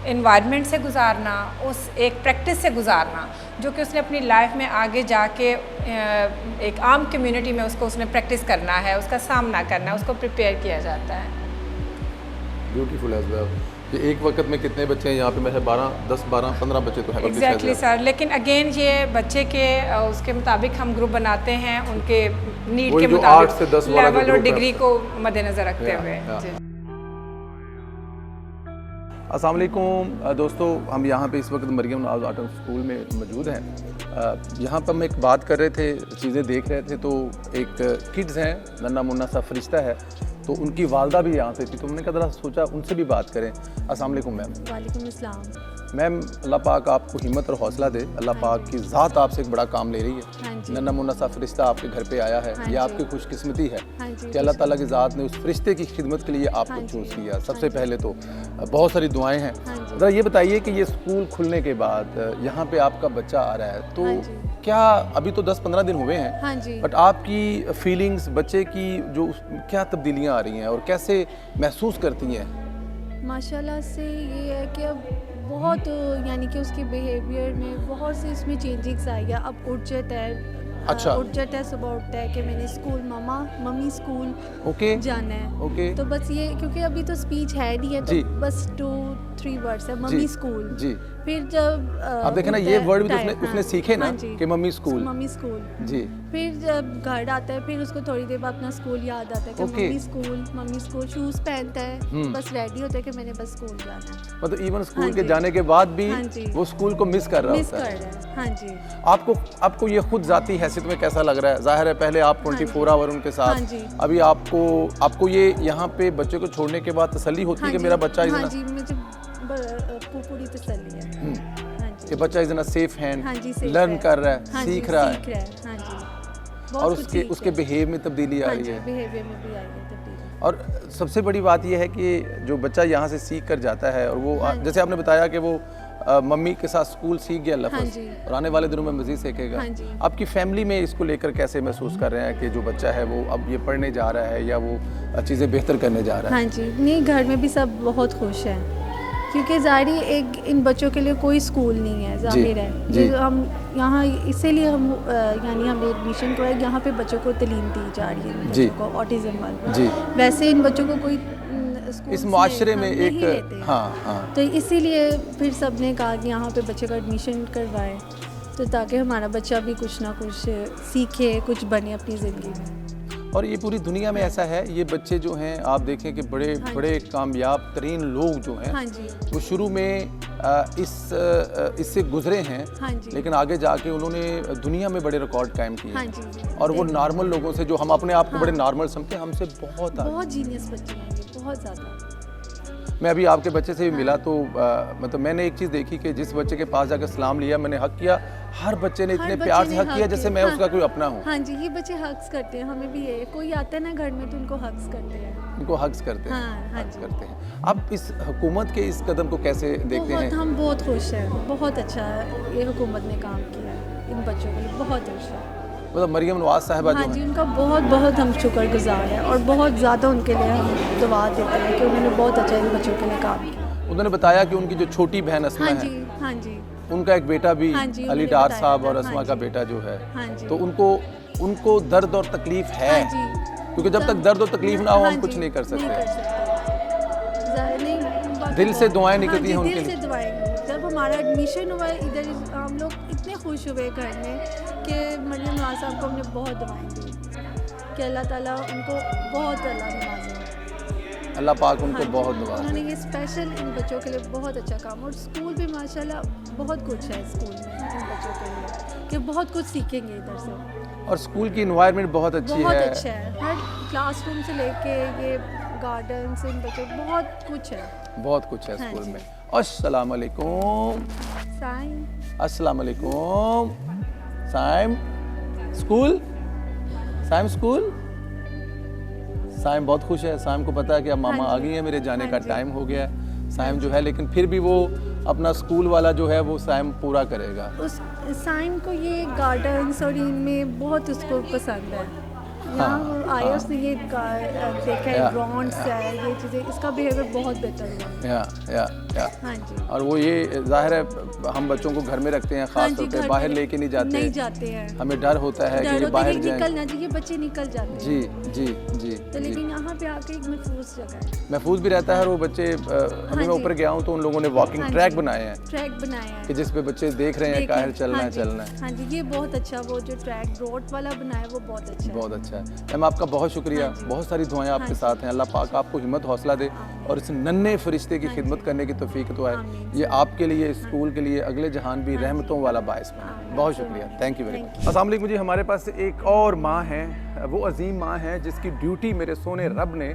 [SPEAKER 3] इन्वायरमेंट से गुजारना, उस एक प्रैक्टिस से गुजारना जो कि उसने अपनी लाइफ में आगे जाके एक आम कम्युनिटी में उसको उसने प्रैक्टिस करना है, उसका सामना करना है, उसको प्रिपेयर किया जाता है।
[SPEAKER 1] Beautiful as well. ये एक वक्त में कितने बच्चे हैं यहाँ पे? मैं 15 बच्चे तो हैं।
[SPEAKER 3] एग्जैक्टली सर, लेकिन अगेन ये बच्चे के उसके मुताबिक हम ग्रुप बनाते हैं, उनके नीड के मुताबिक लेवल और डिग्री को मद्देनजर रखते हुए।
[SPEAKER 1] अस्सलाम वालेकुम दोस्तों, हम यहाँ पे इस वक्त मरियम नवाज़ आर्ट स्कूल में मौजूद हैं। यहाँ पर हम एक बात कर रहे थे, चीज़ें देख रहे थे, तो एक किड्स हैं, नन्ना मुन्ना सा फरिश्ता है, तो उनकी वालदा भी यहाँ पे थी, तो हमने कहा सोचा उनसे भी बात करें। अस्सलाम वालेकुम मैम।
[SPEAKER 4] वालेकुम अस्सलाम।
[SPEAKER 1] मैम, अल्लाह पाक आपको हिम्मत और हौसला दे। अल्लाह पाक की ज़ात आपसे एक बड़ा काम ले रही है। नन्ना मुन्ना सा फरिश्ता आपके घर पे आया है, ये आपकी खुशकिस्मती है कि अल्लाह ताला की ज़ात ने उस फरिश्ते की खिदमत के लिए आपको चूज़ किया। सबसे पहले तो बहुत सारी दुआएं हैं। ज़रा ये बताइए कि ये स्कूल खुलने के बाद यहाँ पे आपका बच्चा आ रहा है, तो क्या अभी तो 10-15 दिन हुए हैं, बट आपकी फीलिंग्स बच्चे की जो क्या तब्दीलियाँ आ रही हैं और कैसे महसूस करती हैं?
[SPEAKER 4] माशाल्लाह से ये है कि अब बहुत यानी कि उसके बिहेवियर में बहुत से इसमें चेंजिंग्स आई है। अब उठ जाता है,
[SPEAKER 1] अच्छा,
[SPEAKER 4] उठ जाता है, सुबह उठता है कि मैंने स्कूल मम्मी स्कूल जाना है। तो बस ये, क्योंकि अभी तो स्पीच है नहीं है, तो बस 2-3 वर्ड्स है, मम्मी स्कूल जी। फिर जब
[SPEAKER 1] आप देखें ना, ये वर्ड भी तो उसने सीखे ना कि मम्मी स्कूल जी। फिर
[SPEAKER 4] जब घर आता है, फिर उसको थोड़ी देर बाद अपना स्कूल याद आता है कि मम्मी स्कूल शूज पहनता है, बस रेडी होता है कि मैंने बस स्कूल जाना है।
[SPEAKER 1] मतलब इवन स्कूल के जाने के बाद भी वो स्कूल को मिस कर रहा होता है।
[SPEAKER 4] हाँ जी।
[SPEAKER 1] आपको ये खुद जाती हैसियत में कैसा लग रहा है? जाहिर है पहले आप 24 आवर उनके साथ, अभी आपको ये यहाँ पे बच्चे को छोड़ने के बाद तसल्ली होती है कि मेरा बच्चा
[SPEAKER 4] पूरी तसल्ली है
[SPEAKER 1] कि बच्चा is in a safe hand, learn कर रहा है, सीख रहा है, और उसके बिहेव में तब्दीली आ रही है।
[SPEAKER 4] बिहेवियर में भी आई है तब्दीली।
[SPEAKER 1] और सबसे बड़ी बात यह है कि जो बच्चा यहाँ से सीख कर जाता है और वो जैसे आपने बताया कि वो मम्मी के साथ स्कूल सीख गया लफ्ज़, और आने वाले दिनों में मज़ीद सीखेगा। आपकी फैमिली में इसको लेकर कैसे महसूस कर रहे हैं कि जो बच्चा है वो अब ये पढ़ने जा रहा है या वो चीज़ें बेहतर करने जा रहा है?
[SPEAKER 4] हाँ जी, नहीं, घर में भी सब बहुत खुश हैं, क्योंकि ज़ाहिर एक इन बच्चों के लिए कोई स्कूल नहीं है, ज़ाहिर है जी। हम यहाँ इसीलिए हम यानी हमने एडमिशन कराया, यहाँ पे बच्चों को तालीम दी जा रही है, बच्चों को ऑटिज़म वाले। वैसे इन बच्चों को कोई
[SPEAKER 1] इस माशरे में एक
[SPEAKER 4] तो इसीलिए फिर सब ने कहा कि यहाँ पे बच्चे का एडमिशन करवाएं, तो ताकि हमारा बच्चा भी कुछ ना कुछ सीखे, कुछ बने अपनी ज़िंदगी में।
[SPEAKER 1] और ये पूरी दुनिया में ऐसा है, ये बच्चे जो हैं आप देखें कि बड़े कामयाब तरीन लोग जो हैं वो शुरू में इससे गुजरे हैं, लेकिन आगे जाके उन्होंने दुनिया में बड़े रिकॉर्ड कायम किए और वो नॉर्मल लोगों से, जो हम अपने आप को बड़े नॉर्मल समझते हैं, हमसे बहुत
[SPEAKER 4] जीनियस बच्चे हैं, बहुत ज़्यादा।
[SPEAKER 1] मैं अभी आपके बच्चे से भी मिला तो मतलब मैंने एक चीज़ देखी कि जिस बच्चे के पास जाकर सलाम लिया, मैंने हक किया, हर बच्चे ने इतने प्यार से हक किया जैसे मैं उसका कोई अपना हूँ।
[SPEAKER 4] हाँ जी, ये बच्चे हक्स करते हैं, हमें भी ये, कोई आता है ना घर में तो उनको हक्स करते हैं,
[SPEAKER 1] उनको हक्स करते हैं। आप इस हुकूमत के इस कदम को कैसे देखते हैं?
[SPEAKER 4] हम बहुत खुश हैं, बहुत अच्छा ये हुकूमत ने काम किया है इन बच्चों के लिए, बहुत अच्छा।
[SPEAKER 1] मतलब मरियम नवाज़ साहिबा
[SPEAKER 4] हाँ जी, उनका बहुत हम शुक्रगुजार हैं और बहुत ज़्यादा उनके लिए हम दुआ देते हैं कि उन्होंने बहुत अच्छा इन बच्चों के लिए काम किया।
[SPEAKER 1] उन्होंने बताया कि उनकी जो छोटी बहन अस्मा है,
[SPEAKER 4] हाँ जी,
[SPEAKER 1] उनका एक बेटा भी अली डार साहब और अस्मा का बेटा जो है, तो उनको दर्द और तकलीफ है, क्योंकि जब तक दर्द और तकलीफ ना हो हम कुछ नहीं कर सकते। दिल से दुआएं निकलती हैं उनके लिए।
[SPEAKER 4] जब हमारा एडमिशन हुआ इधर, हम लोग इतने खुश हुए घर में कि मरियम नवाज़ साहब को हमने बहुत दुआएं दी कि अल्लाह ताला उनको बहुत नवाज़े,
[SPEAKER 1] अल्लाह पाक उनको बहुत दुआ।
[SPEAKER 4] उन्होंने ये स्पेशल इन बच्चों के लिए बहुत अच्छा काम, और स्कूल भी माशाल्लाह बहुत कुछ है स्कूल में इन बच्चों के लिए कि बहुत कुछ सीखेंगे इधर से,
[SPEAKER 1] और स्कूल की इन्वायरमेंट बहुत अच्छी है,
[SPEAKER 4] बहुत अच्छा है, हर क्लासरूम से लेके ये गार्डन से इन बच्चों बहुत कुछ है
[SPEAKER 1] स्कूल में। अस्सलाम वालेकुम
[SPEAKER 4] साइम,
[SPEAKER 1] अस्सलाम वालेकुम साइम, स्कूल साइम बहुत खुश है। साइम को पता है कि अब मामा आ गई है, मेरे जाने का टाइम हो गया है। साइम जो है, लेकिन फिर भी वो अपना स्कूल वाला जो है वो साइम पूरा करेगा।
[SPEAKER 4] उस साइम को ये गार्डन्स और इनमें बहुत उसको पसंद है, यहाँ आयर्स ने ये देखा है, ब्रॉन्ड्स है, ये चीज़ें, इसका बिहेवियर बहुत बेहतर हुआ है।
[SPEAKER 1] या
[SPEAKER 4] हाँ जी।
[SPEAKER 1] और वो ये जाहिर है हम बच्चों को घर में रखते हैं, खास तौर पे बाहर लेके नहीं जाते
[SPEAKER 4] हैं,
[SPEAKER 1] हमें डर होता है कि ये बाहर जाएं,
[SPEAKER 4] निकल ना जी, ये बच्चे निकल जाते हैं।
[SPEAKER 1] जी जी जी
[SPEAKER 4] तो लेकिन यहाँ पे आके एक महफूज जगह है,
[SPEAKER 1] महफूज भी रहता है। और वो बच्चे अभी मैं ऊपर गया हूँ तो उन लोगों ने वॉकिंग ट्रैक बनाए हैं, कि जिस पे बच्चे देख रहे हैं काहे चलना है।
[SPEAKER 4] हाँ जी, ये बहुत अच्छा, वो जो ट्रैक रोड वाला बनाया वो बहुत अच्छा है।
[SPEAKER 1] बहुत अच्छा है मैम, आपका बहुत शुक्रिया। बहुत सारी दुआएं आपके साथ हैं। अल्लाह पाक आपको हिम्मत हौसला दे और इस नन्हे फरिश्ते की खिदमत करने की तौफीक तो आए, ये आपके लिए, स्कूल के लिए, अगले जहान भी रहमतों वाला बायस बने। बहुत शुक्रिया, थैंक यू वेरी मच। अस्सलाम वालेकुम जी, हमारे पास एक और माँ है, वो अजीम माँ है जिसकी ड्यूटी मेरे सोने रब ने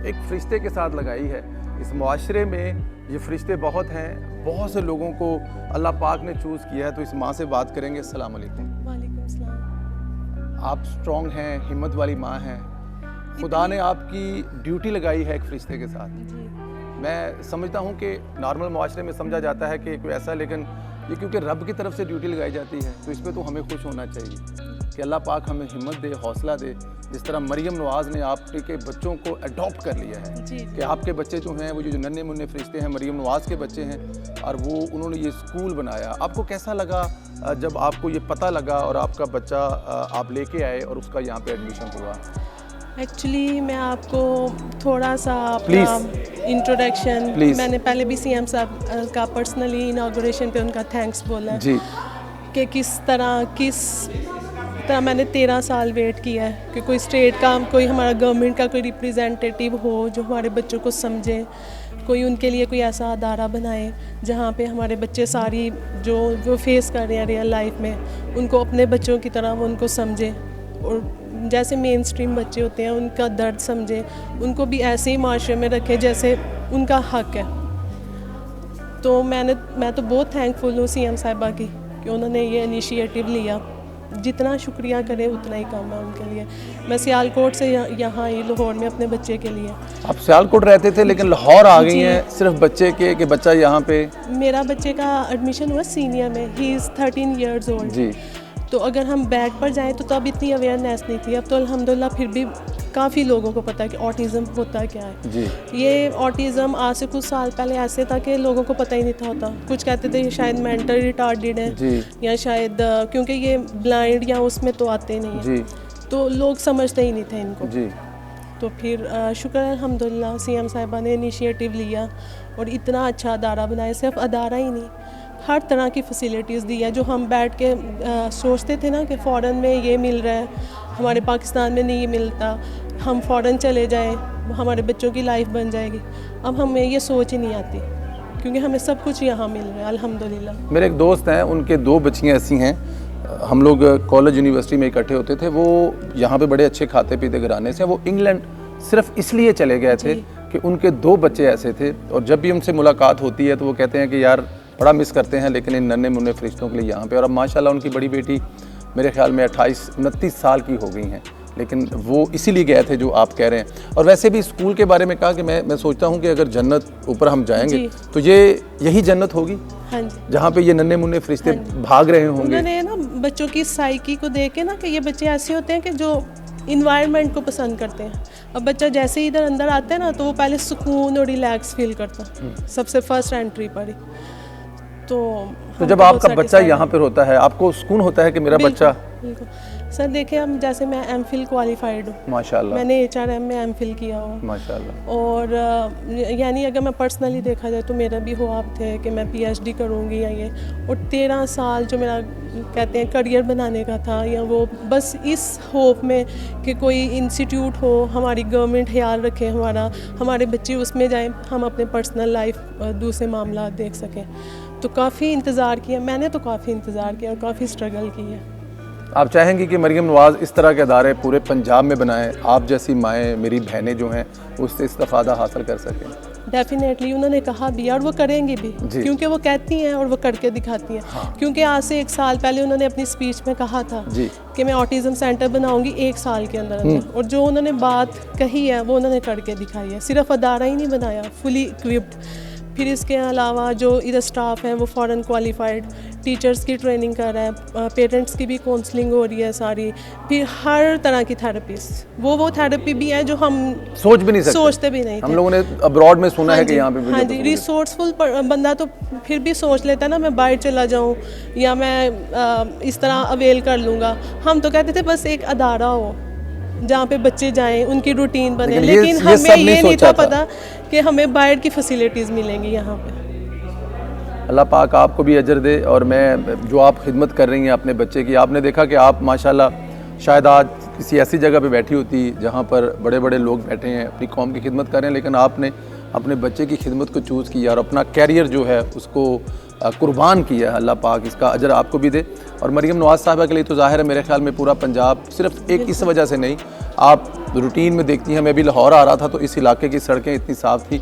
[SPEAKER 1] एक फरिश्ते के साथ लगाई है। इस मुआशरे में ये फरिश्ते बहुत हैं, बहुत से लोगों को अल्लाह पाक ने चूज़ किया है। तो इस माँ से बात करेंगे। अस्सलाम वालेकुम।
[SPEAKER 2] वालेकुम सलाम।
[SPEAKER 1] आप स्ट्रॉन्ग हैं, हिम्मत वाली माँ हैं, खुदा ने आपकी ड्यूटी लगाई है एक फरिश्ते के साथ। मैं समझता हूँ कि नॉर्मल मुआशरे में समझा जाता है कि कोई ऐसा, लेकिन ये क्योंकि रब की तरफ से ड्यूटी लगाई जाती है तो इस पर तो हमें खुश होना चाहिए कि अल्लाह पाक हमें हिम्मत दे, हौसला दे। जिस तरह मरियम नवाज़ ने आपके बच्चों को अडॉप्ट कर लिया है कि आपके बच्चे जो हैं वो जो नन्हे मुन्ने फरिश्ते हैं मरियम नवाज़ के बच्चे हैं, और वो उन्होंने ये स्कूल बनाया। आपको कैसा लगा जब आपको ये पता लगा और आपका बच्चा आप लेके आए और उसका यहाँ पे एडमिशन हुआ?
[SPEAKER 2] एक्चुअली मैं आपको थोड़ा सा अपना इंट्रोडक्शन, मैंने पहले भी सीएम साहब का पर्सनली इनागोरेशन पे उनका थैंक्स बोला है
[SPEAKER 1] जी,
[SPEAKER 2] कि किस तरह मैंने 13 साल वेट किया है कि कोई स्टेट का, कोई हमारा गवर्नमेंट का कोई रिप्रेजेंटेटिव हो जो हमारे बच्चों को समझे, कोई उनके लिए कोई ऐसा अदारा बनाए जहाँ पे हमारे बच्चे सारी जो वो फेस कर रहे हैं रियल लाइफ में, उनको अपने बच्चों की तरह वो उनको समझे, और जैसे मेन स्ट्रीम बच्चे होते हैं उनका दर्द समझे, उनको भी ऐसे ही माशरे में रखें जैसे उनका हक है। तो मैं तो बहुत थैंकफुल हूँ सीएम साहिबा की कि उन्होंने ये इनिशिएटिव लिया। जितना शुक्रिया करें उतना ही कम है उनके लिए। मैं सियालकोट से यहाँ आई लाहौर में अपने बच्चे के लिए।
[SPEAKER 1] आप सियालकोट रहते थे लेकिन लाहौर आ गई हैं सिर्फ बच्चे के, कि बच्चा यहाँ पे?
[SPEAKER 2] मेरा बच्चे का एडमिशन हुआ सीनियर में, ही इज़ 13 years old जी। तो अगर हम बैक पर जाएं तो तब इतनी अवेयरनेस नहीं थी, अब तो अल्हम्दुलिल्लाह फिर भी काफ़ी लोगों को पता है कि ऑटिज़म होता क्या है जी। ये ऑटिज़म आज से कुछ साल पहले ऐसे था कि लोगों को पता ही नहीं था होता, कुछ कहते थे शायद मेंटल रिटार्डेड है या शायद क्योंकि ये ब्लाइंड या उसमें तो आते नहीं है, तो लोग समझते ही नहीं थे इनको जी। तो फिर शुक्र है अल्हम्दुलिल्लाह सीएम साहिबा ने इनिशिएटिव लिया और इतना अच्छा अदारा बनाया। सिर्फ अदारा ही नहीं, हर तरह की फैसिलिटीज़ दी है। जो हम बैठ के सोचते थे ना कि फ़ॉरेन में ये मिल रहा है, हमारे पाकिस्तान में नहीं मिलता, हम फ़ॉरेन चले जाएं, हमारे बच्चों की लाइफ बन जाएगी, अब हमें ये सोच ही नहीं आती क्योंकि हमें सब कुछ यहाँ मिल रहा है अल्हम्दुलिल्लाह।
[SPEAKER 1] मेरे एक दोस्त हैं, उनके 2 बच्चियाँ ऐसी हैं, हम लोग कॉलेज यूनिवर्सिटी में इकट्ठे होते थे, वो यहाँ पे बड़े अच्छे खाते पीते घराने से, वो इंग्लैंड सिर्फ इसलिए चले गए थे कि उनके 2 बच्चे ऐसे थे। और जब भी उनसे मुलाकात होती है तो वो कहते हैं कि यार बड़ा मिस करते हैं लेकिन इन नन्हे मुन्ने फरिश्तों के लिए यहाँ पे। और अब माशाल्लाह उनकी बड़ी बेटी मेरे ख्याल में 28-29 साल की हो गई हैं, लेकिन वो इसीलिए गए थे जो आप कह रहे हैं। और वैसे भी स्कूल के बारे में कहा कि मैं सोचता हूँ कि अगर जन्नत ऊपर हम जाएंगे तो ये यही जन्नत होगी जहाँ पे ये नन्हे मुन्ने फरिश्ते भाग रहे होंगे।
[SPEAKER 2] उन्होंने ना बच्चों की साइकी को देख के ना कि ये बच्चे ऐसे होते हैं कि जो इन्वायरमेंट को पसंद करते हैं। अब बच्चा जैसे ही इधर अंदर आता है ना तो वो पहले सुकून और रिलैक्स फील करता है सबसे फर्स्ट एंट्री पर ही। तो
[SPEAKER 1] जब आपका बच्चा यहाँ पर होता है आपको सुकून होता है कि मेरा बच्चा?
[SPEAKER 2] बिल्कुल सर, देखिए हम जैसे मैं एमफिल क्वालिफाइड हूँ माशाल्लाह, मैंने HRM में एमफिल किया हुआ माशाल्लाह। और यानी अगर मैं पर्सनली देखा जाए तो मेरा भी ख्वाब थे कि मैं PhD करूँगी या ये, और 13 साल जो मेरा कहते हैं करियर बनाने का था, या वो बस इस होप में कि कोई इंस्टीट्यूट हो, हमारी गवर्नमेंट ख्याल रखे हमारे बच्चे उसमें जाएँ, हम अपने पर्सनल लाइफ दूसरे मामला देख सकें। तो काफ़ी इंतज़ार किया मैंने, तो काफ़ी इंतज़ार किया और काफ़ी स्ट्रगल की है।
[SPEAKER 1] आप चाहेंगे कि मरियम नवाज़ इस तरह के अदारे पूरे पंजाब में बनाएं, आप जैसी माएँ, मेरी बहनें जो हैं उससे इस्तिफ़ादा हासिल कर सकें?
[SPEAKER 2] डेफिनेटली उन्होंने कहा भी और वो करेंगी भी, क्योंकि वो कहती हैं और वो करके दिखाती हैं। क्योंकि आज से 1 साल पहले उन्होंने अपनी स्पीच में कहा था कि मैं ऑटिज़म सेंटर बनाऊंगी 1 साल के अंदर, और जो उन्होंने बात कही है वो उन्होंने करके दिखाई है। सिर्फ अदारा ही नहीं बनाया, फुली इक्विप्ड फिर इसके अलावा जो इधर स्टाफ है वो फ़ॉरेन क्वालिफाइड, टीचर्स की ट्रेनिंग कर रहा है, पेरेंट्स की भी काउंसलिंग हो रही है सारी, फिर हर तरह की थेरेपीज, वो थेरेपी भी है जो हम
[SPEAKER 1] सोच भी नहीं सकते,
[SPEAKER 2] सोचते भी नहीं थे।
[SPEAKER 1] हम लोगों ने अब्रॉड में सुना है कि यहाँ पे भी
[SPEAKER 2] हाँ जी, रिसोर्सफुल बंदा तो फिर भी सोच लेता है ना, मैं बाहर चला जाऊँ या मैं इस तरह अवेल कर लूँगा। हम तो कहते थे बस एक अदारा हो जहाँ पे बच्चे जाएं, उनकी रूटीन बने, लेकिन हमें ये नहीं था पता कि हमें बाहर की फैसिलिटीज़ मिलेंगी यहाँ पे।
[SPEAKER 1] अल्लाह पाक आपको भी अजर दे। और मैं जो आप खिदमत कर रही हैं अपने बच्चे की, आपने देखा कि आप माशाल्लाह शायद आज किसी ऐसी जगह पे बैठी होती जहाँ पर बड़े बड़े लोग बैठे हैं अपनी कौम की खिदमत कर रहे हैं, लेकिन आपने अपने बच्चे की खिदमत को चूज़ किया और अपना कैरियर जो है उसको कुर्बान किया है। अल्लाह पाक इसका अजर आपको भी दे। और मरियम नवाज़ साहिबा के लिए तो ज़ाहिर है मेरे ख्याल में पूरा पंजाब, सिर्फ एक इस वजह से नहीं, आप रूटीन में देखती हैं, मैं भी लाहौर आ रहा था तो इस इलाके की सड़कें इतनी साफ़ थी,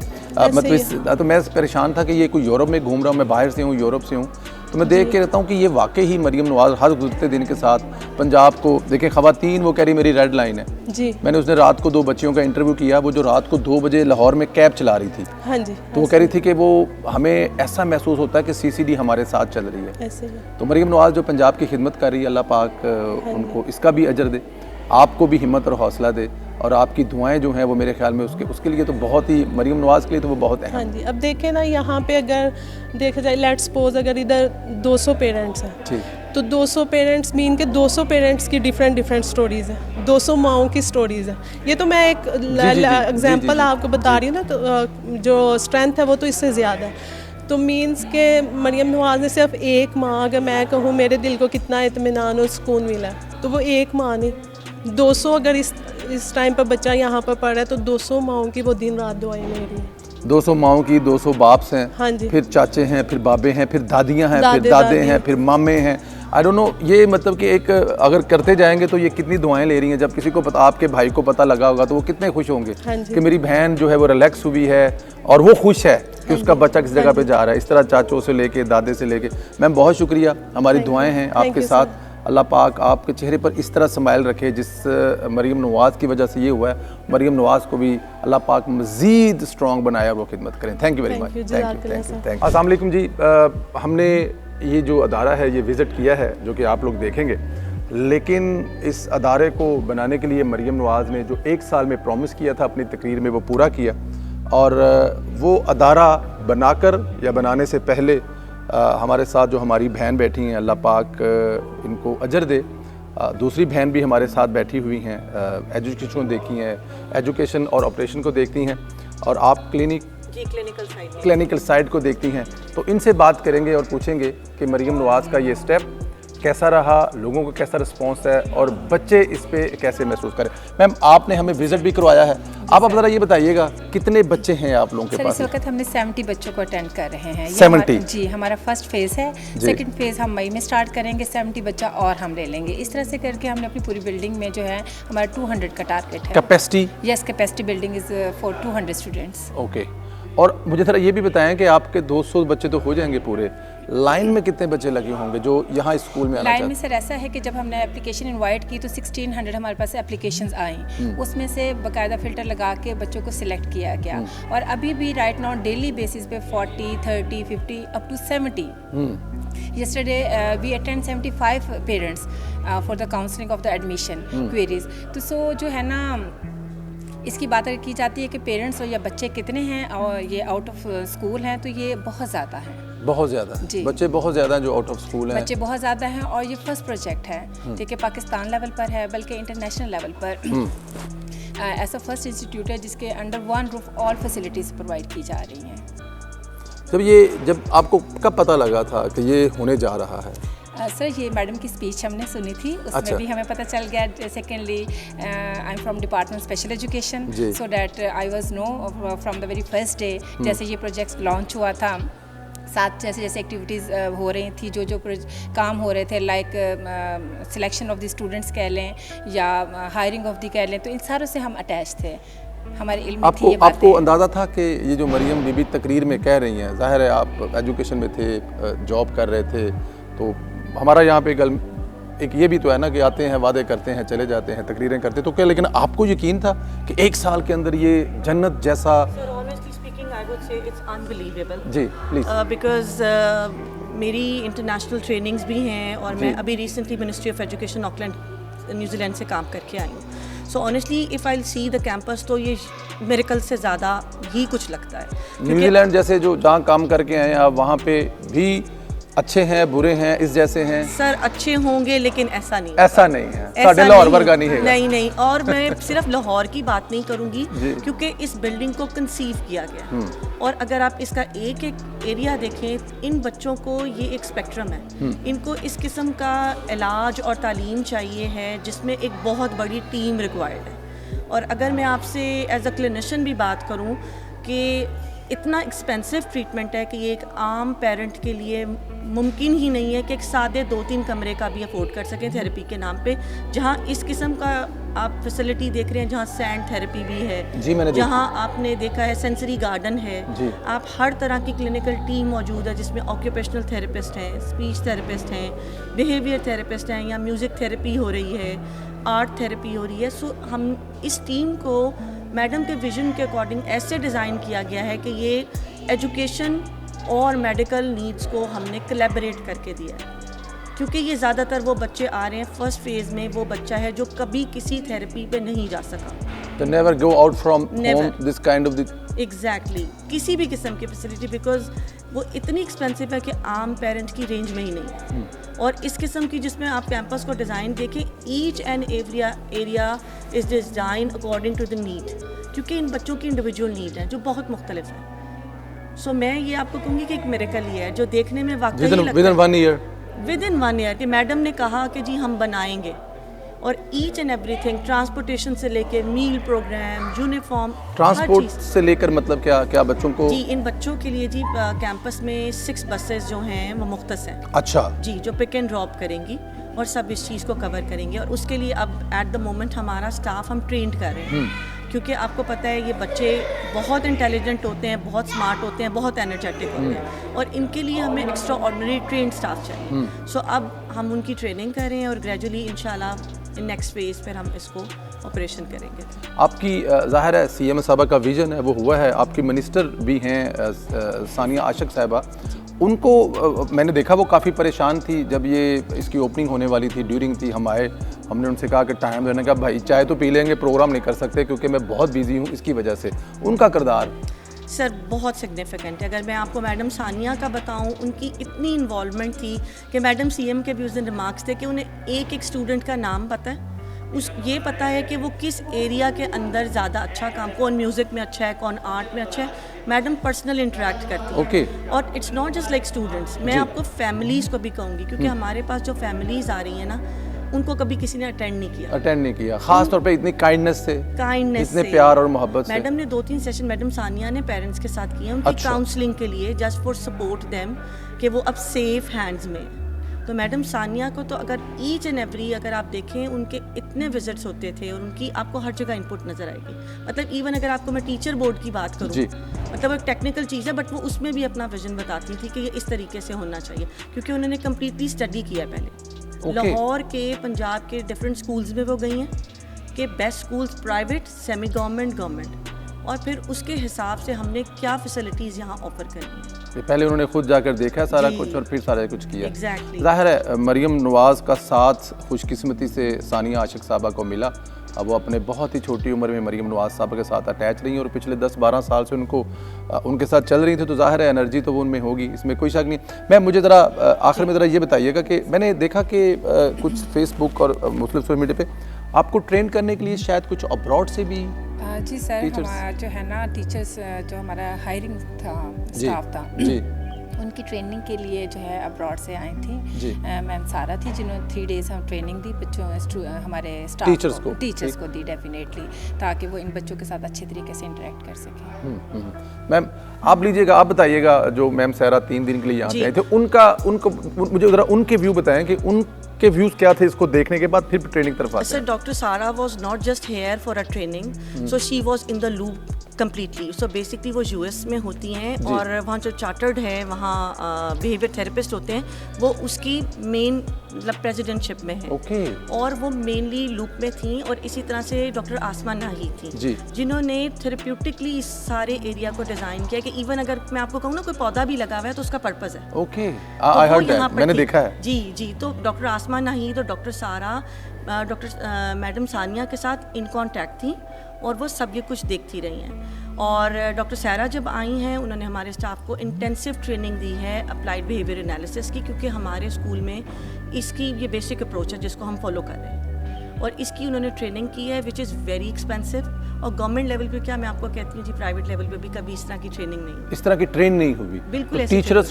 [SPEAKER 1] मतलब तो मैं परेशान था कि ये कोई यूरोप में घूम रहा हूँ, मैं बाहर से हूँ, यूरोप से हूँ, तो मैं देख के रहता हूँ कि ये वाकई ही मरियम नवाज़ हर गुज़रते दिन के साथ पंजाब को देखें। ख़वातीन वो कह रही मेरी रेड लाइन है
[SPEAKER 2] जी।
[SPEAKER 1] मैंने उसने रात को 2 बच्चियों का इंटरव्यू किया, वो जो रात को 2 बजे लाहौर में कैब चला रही थी,
[SPEAKER 2] हाँ जी,
[SPEAKER 1] तो वो कह रही थी कि वो हमें ऐसा महसूस होता है कि CCD हमारे साथ चल रही है।
[SPEAKER 2] ऐसे ही।
[SPEAKER 1] तो मरियम नवाज़ जो पंजाब की खिदमत कर रही है, अल्लाह पाक उनको इसका भी अजर दे, आपको भी हिम्मत और हौसला दे, और आपकी दुआएं जो हैं वो मेरे ख्याल में उसके लिए तो बहुत ही, मरियम नवाज़ के लिए तो वो बहुत अहम।
[SPEAKER 2] हाँ जी, अब देखें ना यहाँ पे अगर देखा जाए, लेट्स सपोज अगर इधर 200 पेरेंट्स हैं,
[SPEAKER 1] ठीक,
[SPEAKER 2] तो 200 पेरेंट्स मीन के 200 पेरेंट्स की डिफरेंट स्टोरीज़ हैं, 200 माओं की स्टोरीज़ हैं। ये तो मैं एक एग्जांपल आपको बता रही हूँ ना, तो जो स्ट्रेंथ है वो तो इससे ज़्यादा है। तो मीन्स के मरियम नवाज़ ने सिर्फ एक माँ, अगर मैं कहूँ मेरे दिल को कितना इत्मीनान और सुकून मिला, तो वो एक माँ नहीं, 200 अगर इस टाइम पर बच्चा यहाँ पर पढ़ रहा है तो 200 माओं की वो दिन रात दुआएं मेरी हैं।
[SPEAKER 1] 200 माओं की, 200 बाप्स हैं,
[SPEAKER 2] हाँ जी,
[SPEAKER 1] फिर चाचे हैं, फिर बाबे हैं, फिर दादियाँ हैं, फिर दादे हैं, फिर मामे हैं। आई डोंट नो, ये मतलब कि एक अगर करते जाएंगे तो ये कितनी दुआएं ले रही हैं। जब किसी को पता, आपके भाई को पता लगा होगा तो वो कितने खुश होंगे
[SPEAKER 2] हाँ
[SPEAKER 1] कि मेरी बहन जो है वो रिलैक्स हुई है और वो खुश है कि उसका बच्चा किस जगह पे जा रहा है। इस तरह चाचों से लेके, दादे से लेके। मैम बहुत शुक्रिया, हमारी दुआएं हैं आपके साथ। अल्लाह पाक आपके चेहरे पर इस तरह स्माइल रखे जिस मरियम नवाज़ की वजह से ये हुआ है। मरियम नवाज़ को भी अल्लाह पाक मज़ीद स्ट्रॉन्ग बनाया, वो खिदमत करें। Thank you very much. Thank you. अस्सलाम वालेकुम जी, हमने ये जो अदारा है ये विज़िट किया है जो कि आप लोग देखेंगे, लेकिन इस अदारे को बनाने के लिए मरियम नवाज़ ने जो 1 साल में प्रॉमिस किया था अपनी तकरीर में वो पूरा किया। और वो अदारा बनाकर या बनाने से पहले हमारे साथ जो हमारी बहन बैठी हैं, अल्लाह पाक इनको अजर दे, दूसरी बहन भी हमारे साथ बैठी हुई हैं, एजुकेशन देखी हैं, एजुकेशन और ऑपरेशन को देखती हैं, और आप क्लिनिकल साइड को देखती हैं। तो इनसे बात करेंगे और पूछेंगे कि मरियम नवाज़ का ये स्टेप कैसा रहा, लोगों को कैसा रिस्पांस है और बच्चे इस पे कैसे महसूस करें। मैम आपने हमें विजिट भी करवाया है, आप अब ज़रा ये बताइएगा कितने बच्चे हैं आप लोगों के पास?
[SPEAKER 3] इस वक्त हमने 70 बच्चों को अटेंड कर रहे हैं।
[SPEAKER 1] 70
[SPEAKER 3] जी, हमारा फर्स्ट फेज़ है। सेकंड फेज़ हम मई में स्टार्ट करेंगे, 70 बच्चा और हम ले लेंगे। इस तरह से करके हमने अपनी पूरी बिल्डिंग में जो है हमारा 200 का टारगेट है।
[SPEAKER 1] Capacity?
[SPEAKER 3] Yes, capacity building is for 200 students.
[SPEAKER 1] Okay. और मुझे थोड़ा ये भी बताएं कि आपके 200 बच्चे तो हो जाएंगे पूरे, लाइन में कितने बच्चे लगे होंगे जो यहाँ स्कूल में आना
[SPEAKER 3] लाइन में? सर ऐसा है कि जब हमने एप्लीकेशन इनवाइट की तो 1600 हमारे पास एप्लीकेशंस आई, उसमें से बाकायदा फ़िल्टर लगा के बच्चों को सिलेक्ट किया गया। और अभी भी राइट नाउ डेली बेसिस पे 40, 30, 50 up to 70। Yesterday we attend 75 parents for the counseling of the admission queries। तो सो जो है ना, इसकी बात अगर की जाती है कि पेरेंट्स और या बच्चे कितने हैं और ये आउट ऑफ स्कूल हैं, तो ये बहुत ज़्यादा है। बहुत ज़्यादा
[SPEAKER 1] बच्चे बहुत ज़्यादा हैं जो आउट ऑफ स्कूल हैं।
[SPEAKER 3] बच्चे बहुत ज़्यादा हैं। और ये फर्स्ट प्रोजेक्ट है ठीक है, पाकिस्तान लेवल पर है, बल्कि इंटरनेशनल लेवल पर ऐसा फर्स्ट इंस्टीट्यूट है जिसके under one roof all facilities provide की जा रही हैं।
[SPEAKER 1] जब आपको कब पता लगा था कि ये होने जा रहा है?
[SPEAKER 3] सर ये मैडम की स्पीच हमने सुनी थी, उसमें भी हमें पता चल गया। Secondly I am from department special education, so that I was know from the very first day जैसे ये प्रोजेक्ट लॉन्च हुआ था, साथ जैसे एक्टिविटीज़ हो रही थी, जो काम हो रहे थे, like selection of the students कह लें या हायरिंग ऑफ द कह लें, तो इन सारों से हम अटैच थे। हमारे इल्म थी ये बातें। आपको
[SPEAKER 1] अंदाज़ा था कि ये जो मरियम बीबी तकरीर में कह रही हैं, ज़ाहिर है आप एजुकेशन में थे, जॉब कर रहे थे, तो हमारा यहाँ पे एक ये भी तो है ना कि आते हैं, वादे करते हैं, चले जाते हैं, तकरीरें करते, तो क्या लेकिन आपको यकीन था कि 1 साल के अंदर ये जन्नत जैसा?
[SPEAKER 9] Sir, honestly speaking, I would say it's unbelievable.
[SPEAKER 1] जी प्लीज
[SPEAKER 9] Because मेरी इंटरनेशनल ट्रेनिंग्स भी हैं और मैं अभी recently ministry of education Auckland New Zealand से काम करके आई हूँ. So honestly if I see the campus तो ये मिरेकल से ज़्यादा ही कुछ लगता है.
[SPEAKER 1] न्यूजीलैंड जैसे जो जहाँ काम करके आए हैं आप, वहाँ पे भी अच्छे हैं बुरे हैं इस जैसे हैं?
[SPEAKER 9] सर अच्छे होंगे लेकिन ऐसा नहीं.
[SPEAKER 1] ऐसा नहीं है,
[SPEAKER 9] ऐसा
[SPEAKER 1] साढ़े लाहौर
[SPEAKER 9] नहीं
[SPEAKER 1] वर्गा नहीं है.
[SPEAKER 9] नहीं नहीं. और मैं सिर्फ लाहौर की बात नहीं करूंगी क्योंकि इस बिल्डिंग को कंसीव किया गया और अगर आप इसका एक एक एरिया देखें, इन बच्चों को ये एक स्पेक्ट्रम है. इनको इस किस्म का इलाज और तालीम चाहिए है जिसमें एक बहुत बड़ी टीम रिक्वायर्ड है. और अगर मैं आपसे एज अ क्लिनिशियन भी बात करूं कि इतना एक्सपेंसिव ट्रीटमेंट है कि ये एक आम पेरेंट के लिए मुमकिन ही नहीं है कि एक सादे 2-3 कमरे का भी अफोर्ड कर सकें थेरेपी के नाम पे, जहाँ इस किस्म का आप फैसिलिटी देख रहे हैं, जहाँ सैंड थेरेपी भी है
[SPEAKER 1] जी, मैंने
[SPEAKER 9] जहाँ आपने देखा है सेंसरी गार्डन है. आप हर तरह की क्लिनिकल टीम मौजूद है जिसमें ऑक्यूपेशनल थेरेपिस्ट हैं, स्पीच थेरेपिस्ट हैं, बिहेवियर थेरेपिस्ट हैं, या म्यूज़िक थेरेपी हो रही है, आर्ट थेरेपी हो रही है. सो हम इस टीम को मैडम के विजन के अकॉर्डिंग ऐसे डिज़ाइन किया गया है कि ये एजुकेशन और मेडिकल नीड्स को हमने कोलैबोरेट करके दिया है. क्योंकि ये ज़्यादातर वो बच्चे आ रहे हैं फर्स्ट फेज़ में, वो बच्चा है जो कभी किसी थेरेपी पे नहीं जा सका.
[SPEAKER 1] तो never go out from home this kind of the
[SPEAKER 9] exactly किसी भी किस्म की फैसिलिटी, बिकॉज वो इतनी एक्सपेंसिव है कि आम पेरेंट की रेंज में ही नहीं है. और इस किस्म की जिसमें आप कैंपस को डिज़ाइन देखें, each and every area is design according to the need, क्योंकि इन बच्चों की इंडिविजुअल नीड है जो बहुत मुख्तलिफ है. सो मैं ये आपको कहूँगी कि एक मिरेकल ही है जो देखने में वाकई विद इन 1 ईयर कि मैडम ने कहा कि जी हम बनाएंगे. और ईच एंड एवरीथिंग, ट्रांसपोर्टेशन से लेकर मील प्रोग्राम, यूनिफॉर्म,
[SPEAKER 1] ट्रांसपोर्ट से लेकर मतलब क्या क्या बच्चों को?
[SPEAKER 9] जी इन बच्चों के लिए जी कैंपस में 6 बसेस जो हैं वो मुख्तस हैं.
[SPEAKER 1] अच्छा
[SPEAKER 9] जी, जो पिक एंड ड्रॉप करेंगी और सब इस चीज़ को कवर करेंगे. और उसके लिए अब एट द मोमेंट हमारा स्टाफ हम ट्रेंड कर रहे हैं, क्योंकि आपको पता है ये बच्चे बहुत इंटेलिजेंट होते हैं, बहुत स्मार्ट होते हैं, बहुत एनर्जेटिक होते हैं और इनके लिए हमें एक्स्ट्रा ऑर्डिनरी ट्रेंड स्टाफ चाहिए. सो अब हम उनकी ट्रेनिंग कर रहे हैं और ग्रेजुअली इंशाल्लाह इन नेक्स्ट फेज़ फिर हम इसको ऑपरेशन करेंगे.
[SPEAKER 1] आपकी ज़ाहिर है सीएम साहबा का विजन है वो हुआ है. आपकी मिनिस्टर भी हैं सानिया आशिक साहिबा, उनको मैंने देखा वो काफ़ी परेशान थी जब ये इसकी ओपनिंग होने वाली थी. ड्यूरिंग थी हम आए, हमने उनसे कहा कि टाइम देने का, भाई चाय तो पी लेंगे, प्रोग्राम नहीं कर सकते क्योंकि मैं बहुत बिजी हूँ इसकी वजह से. उनका किरदार
[SPEAKER 9] सर बहुत सिग्निफिकेंट है. अगर मैं आपको मैडम सानिया का बताऊं, उनकी इतनी इन्वॉल्वमेंट थी कि मैडम सीएम के भी उस दिन रिमार्क्स थे कि उन्हें एक एक स्टूडेंट का नाम पता है, ये पता है कि वो किस एरिया के अंदर ज़्यादा अच्छा काम, कौन म्यूज़िक में अच्छा है, कौन आर्ट में अच्छा है. मैडम पर्सनल इंटरेक्ट करती है. और it's not just like students, मैं आपको फैमिलीज़ को भी कहूँगी, क्योंकि हमारे पास जो फैमिलीज़ आ रही हैं ना, उनको कभी किसी ने अटेंड नहीं किया. खास तौर पे इतनी काइंडनेस से, इतने प्यार और मोहब्बत से. मैडम ने 2-3 सेशन मैडम सानिया ने पेरेंट्स के साथ किए उनकी काउंसलिंग के लिए, जस्ट फॉर सपोर्ट देम कि वो अब सेफ हैंड्स में. तो मैडम सानिया को तो अगर ईच एंड एवरी, अगर आप देखें उनके इतने विजिट्स होते थे और उनकी आपको हर जगह इनपुट नज़र आएगी. मतलब इवन अगर आपको मैं टीचर बोर्ड की बात करूँ, मतलब एक टेक्निकल चीज़ है बट वो उसमें भी अपना विजन बताती थी कि ये इस तरीके से होना चाहिए, क्योंकि उन्होंने कम्प्लीटली स्टडी किया पहले. लाहौर के, पंजाब के डिफरेंट स्कूल्स में वो गई हैं कि best schools, private, semi government, government, और फिर उसके हिसाब से हमने क्या फैसिलिटीज़ यहाँ ऑफर करनी है.
[SPEAKER 1] पहले उन्होंने खुद जाकर देखा सारा कुछ और फिर सारा कुछ किया.
[SPEAKER 9] एग्जैक्टली.
[SPEAKER 1] ज़ाहिर है मरियम नवाज़ का साथ खुशकिस्मती से सानिया आशिक साहबा को मिला. अब वो अपने बहुत ही छोटी उम्र में मरियम नवाज़ साहबा के साथ अटैच रही और पिछले 10-12 साल से उनके साथ चल रही थी. तो ज़ाहिर है एनर्जी तो वो उनमें होगी, इसमें कोई शक नहीं. मैं मुझे ज़रा आखिर में ज़रा ये बताइएगा कि मैंने देखा कि कुछ फेसबुक और मुस्लिम सोशल मीडिया पे आपको ट्रेन करने के लिए शायद कुछ अब्रॉड से भी.
[SPEAKER 3] जी सर, हमारा जो है ना टीचर्स, जो हमारा हायरिंग था, स्टाफ था
[SPEAKER 1] जी,
[SPEAKER 3] उनकी ट्रेनिंग के लिए जो है अब्रॉड से आई थी. मैम सारा थी जिन्होंने 3 डेज़ हम ट्रेनिंग दी बच्चों, हमारे स्टाफ टीचर्स को दी डेफिनेटली, ताकि वो इन बच्चों के साथ अच्छे तरीके से इंटरेक्ट कर सकें.
[SPEAKER 1] मैम आप लीजिएगा, आप बताइएगा, जो मैम सहरा 3 दिन के लिए यहाँ आए थे, उनको मुझे ज़रा उनके व्यू बताएं कि उनके व्यूज़ क्या थे इसको देखने के बाद फिर ट्रेनिंग तरफ आते हैं.
[SPEAKER 9] सर डॉक्टर सारा was not just here for a training, so she was in the loop completely. So basically वो यूएस में होती हैं और वहाँ जो चार्टर्ड है वहाँ बिहेवियर थेरेपिस्ट होते हैं, वो उसकी मेन मतलब प्रेसिडेंटशिप में है। और वो मेनली लूप में थी और इसी तरह से डॉक्टर आसमा नाही थी जिन्होंने थेरेप्यूटिकली इस सारे एरिया को डिज़ाइन किया कि इवन अगर मैं आपको कहूँ ना कोई पौधा भी लगा हुआ है तो उसका पर्पज़ है।
[SPEAKER 1] मैंने देखा है।
[SPEAKER 9] जी तो डॉक्टर आसमा नाही तो डॉक्टर सारा डॉक्टर मैडम सानिया के साथ इन कॉन्टैक्ट थी और वो सब ये कुछ देखती रही हैं। और डॉक्टर सारा जब आई हैं उन्होंने हमारे स्टाफ को इंटेंसिव ट्रेनिंग दी है अप्लाइड बिहेवियर एनालिसिस की, क्योंकि हमारे स्कूल में इसकी ये बेसिक अप्रोच है जिसको हम फॉलो कर रहे हैं और इसकी उन्होंने ट्रेनिंग की है विच इज़ वेरी एक्सपेंसिव। और गवर्नमेंट लेवल पे क्या मैं आपको कहती हूँ जी, प्राइवेट लेवल पे भी कभी इस तरह की ट्रेनिंग नहीं,
[SPEAKER 1] इस तरह की ट्रेन नहीं हुई।
[SPEAKER 9] बिल्कुल
[SPEAKER 1] तो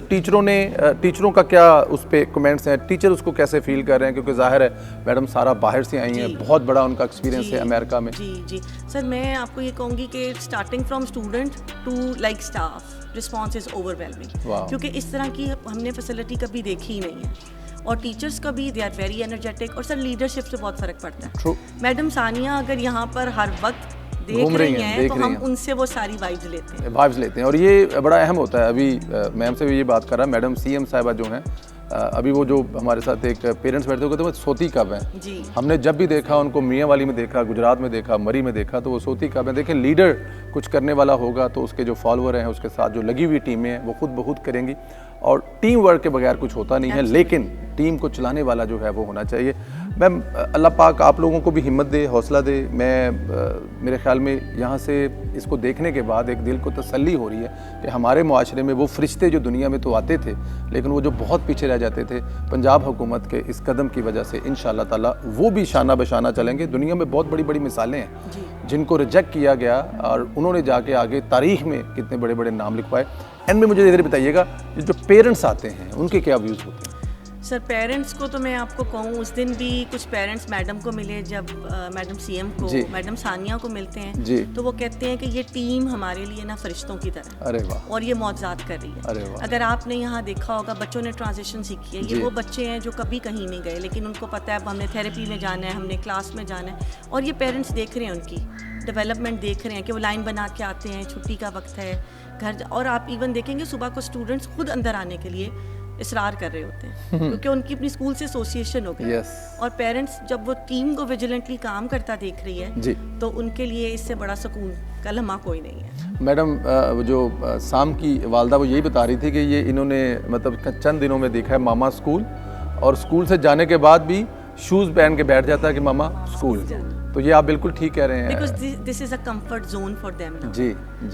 [SPEAKER 1] टीचरों का क्या उस पे कमेंट्स हैं, टीचर उसको कैसे फील कर रहे हैं, क्योंकि जाहिर है मैडम सारा बाहर से आई हैं, बहुत बड़ा उनका एक्सपीरियंस है अमेरिका में।
[SPEAKER 9] जी सर, मैं आपको ये कहूँगी कि starting from student to like staff response is overwhelming, क्योंकि इस तरह की हमने फैसिलिटी कभी देखी ही नहीं है। और टीचर्स का भी दे आर वेरी एनर्जेटिक और सर लीडरशिप से बहुत फ़र्क पड़ता है। मैडम सानिया अगर यहाँ पर हर वक्त देख रही हैं तो हम उनसे वो सारी वाइब्स लेते हैं
[SPEAKER 1] और ये बड़ा अहम होता है। अभी मैम से भी ये बात कर रहा, मैडम सीएम साहिबा जो हैं, अभी वो जो हमारे साथ एक पेरेंट्स बैठते हो, कहते हैं सोती कब हैं जी। हमने जब भी देखा उनको मियाँ वाली में देखा, गुजरात में देखा, मरी में देखा, तो वो सोती कब हैं। देखें, लीडर कुछ करने वाला होगा तो उसके जो फॉलोअर हैं, उसके साथ जो लगी हुई टीमें हैं, वो खुद ब खुद करेंगी। और टीम वर्क के बगैर कुछ होता नहीं है, लेकिन टीम को चलाने वाला जो है वो होना चाहिए। मैम, अल्लाह पाक आप लोगों को भी हिम्मत दे, हौसला दे। मेरे ख्याल में यहाँ से इसको देखने के बाद एक दिल को तसल्ली हो रही है कि हमारे मुआशरे में वो फरिश्ते जो दुनिया में तो आते थे, लेकिन वो जो बहुत पीछे रह जाते थे, पंजाब हुकूमत के इस कदम की वजह से इंशाअल्लाह ताला वो भी शाना बशाना चलेंगे। दुनिया में बहुत बड़ी बड़ी मिसालें हैं जिनको रिजेक्ट किया गया और उन्होंने जाके आगे तारीख में कितने बड़े बड़े नाम लिखवाए। एंड में मुझे इधर बताइएगा, जो पेरेंट्स आते हैं उनके क्या व्यूज़ होते हैं?
[SPEAKER 9] सर, पेरेंट्स को तो मैं आपको कहूँ, उस दिन भी कुछ पेरेंट्स मैडम को मिले, जब मैडम सीएम को, मैडम सानिया को मिलते हैं तो वो कहते हैं कि ये टीम हमारे लिए ना फरिश्तों की तरह।
[SPEAKER 1] अरे वाह।
[SPEAKER 9] और ये मौजज़ात कर रही है।
[SPEAKER 1] अरे वाह।
[SPEAKER 9] अगर आपने यहाँ देखा होगा, बच्चों ने ट्रांजिशन सीखी है। ये वो बच्चे हैं जो कभी कहीं नहीं गए, लेकिन उनको पता है अब हमने थेरेपी में जाना है, हमने क्लास में जाना है, और ये पेरेंट्स देख रहे हैं, उनकी डेवलपमेंट देख रहे हैं कि वो लाइन बना के आते हैं, छुट्टी का वक्त है, घर। और आप इवन देखेंगे सुबह को स्टूडेंट्स खुद अंदर आने के लिए इसरार कर रहे होते हैं क्योंकि उनकी अपनी स्कूल से एसोसिएशन हो गई। और पेरेंट्स जब वो टीम को विजिलेंटली काम करता देख रही है तो उनके लिए इससे बड़ा सुकून का लम्हा कोई नहीं है।
[SPEAKER 1] मैडम, जो शाम की वालदा वो यही बता रही थी कि ये इन्होंने मतलब चंद दिनों में देखा है मामा स्कूल, और स्कूल से जाने के बाद भी शूज़ पहन के बैठ जाता है कि मामा स्कूल। तो ये आप बिल्कुल ठीक कह रहे हैं,
[SPEAKER 9] because this is a comfort zone for them.
[SPEAKER 1] जी,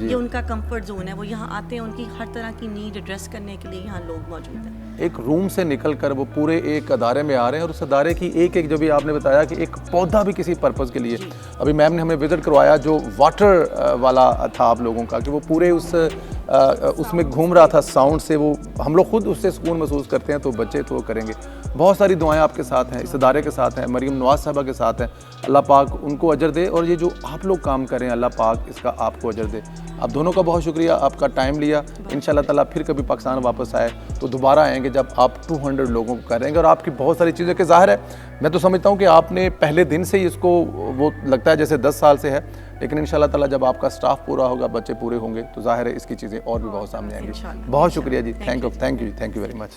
[SPEAKER 9] ये उनका कंफर्ट जोन है। वो यहाँ आते हैं, उनकी हर तरह की नीड एड्रेस करने के लिए यहाँ लोग मौजूद हैं।
[SPEAKER 1] एक रूम से निकलकर वो पूरे एक अदारे में आ रहे हैं, और उस अदारे की एक जो भी आपने बताया कि एक पौधा भी किसी पर्पज़ के लिए। अभी मैम ने हमें विजिट करवाया जो वाटर वाला था आप लोगों का, कि वो पूरे उसमें घूम रहा था साउंड से। वो हम लोग खुद उससे सुकून महसूस करते हैं, तो बच्चे तो करेंगे। बहुत सारी दुआएं आपके साथ हैं, इस अदारे के साथ हैं, मरीम नवाज साहबा के साथ हैं। अल्लाह पाक उनको अजर दे, और ये जो आप लोग काम कर रहे हैं अल्लाह पाक इसका आपको अजर दे। आप दोनों का बहुत शुक्रिया, आपका टाइम लिया। इंशाल्लाह ताला फिर कभी पाकिस्तान वापस आए तो दोबारा आएंगे जब आप 200 लोगों को करेंगे। और आपकी बहुत सारी चीज़ें के ज़ाहिर है, मैं तो समझता हूँ कि आपने पहले दिन से ही इसको, वो लगता है जैसे 10 साल से है, लेकिन इंशाल्लाह ताला जब आपका स्टाफ पूरा होगा, बच्चे पूरे होंगे, तो ज़ाहिर है इसकी चीज़ें और भी बहुत सामने आएंगी। बहुत शुक्रिया जी, थैंक यू वेरी मच।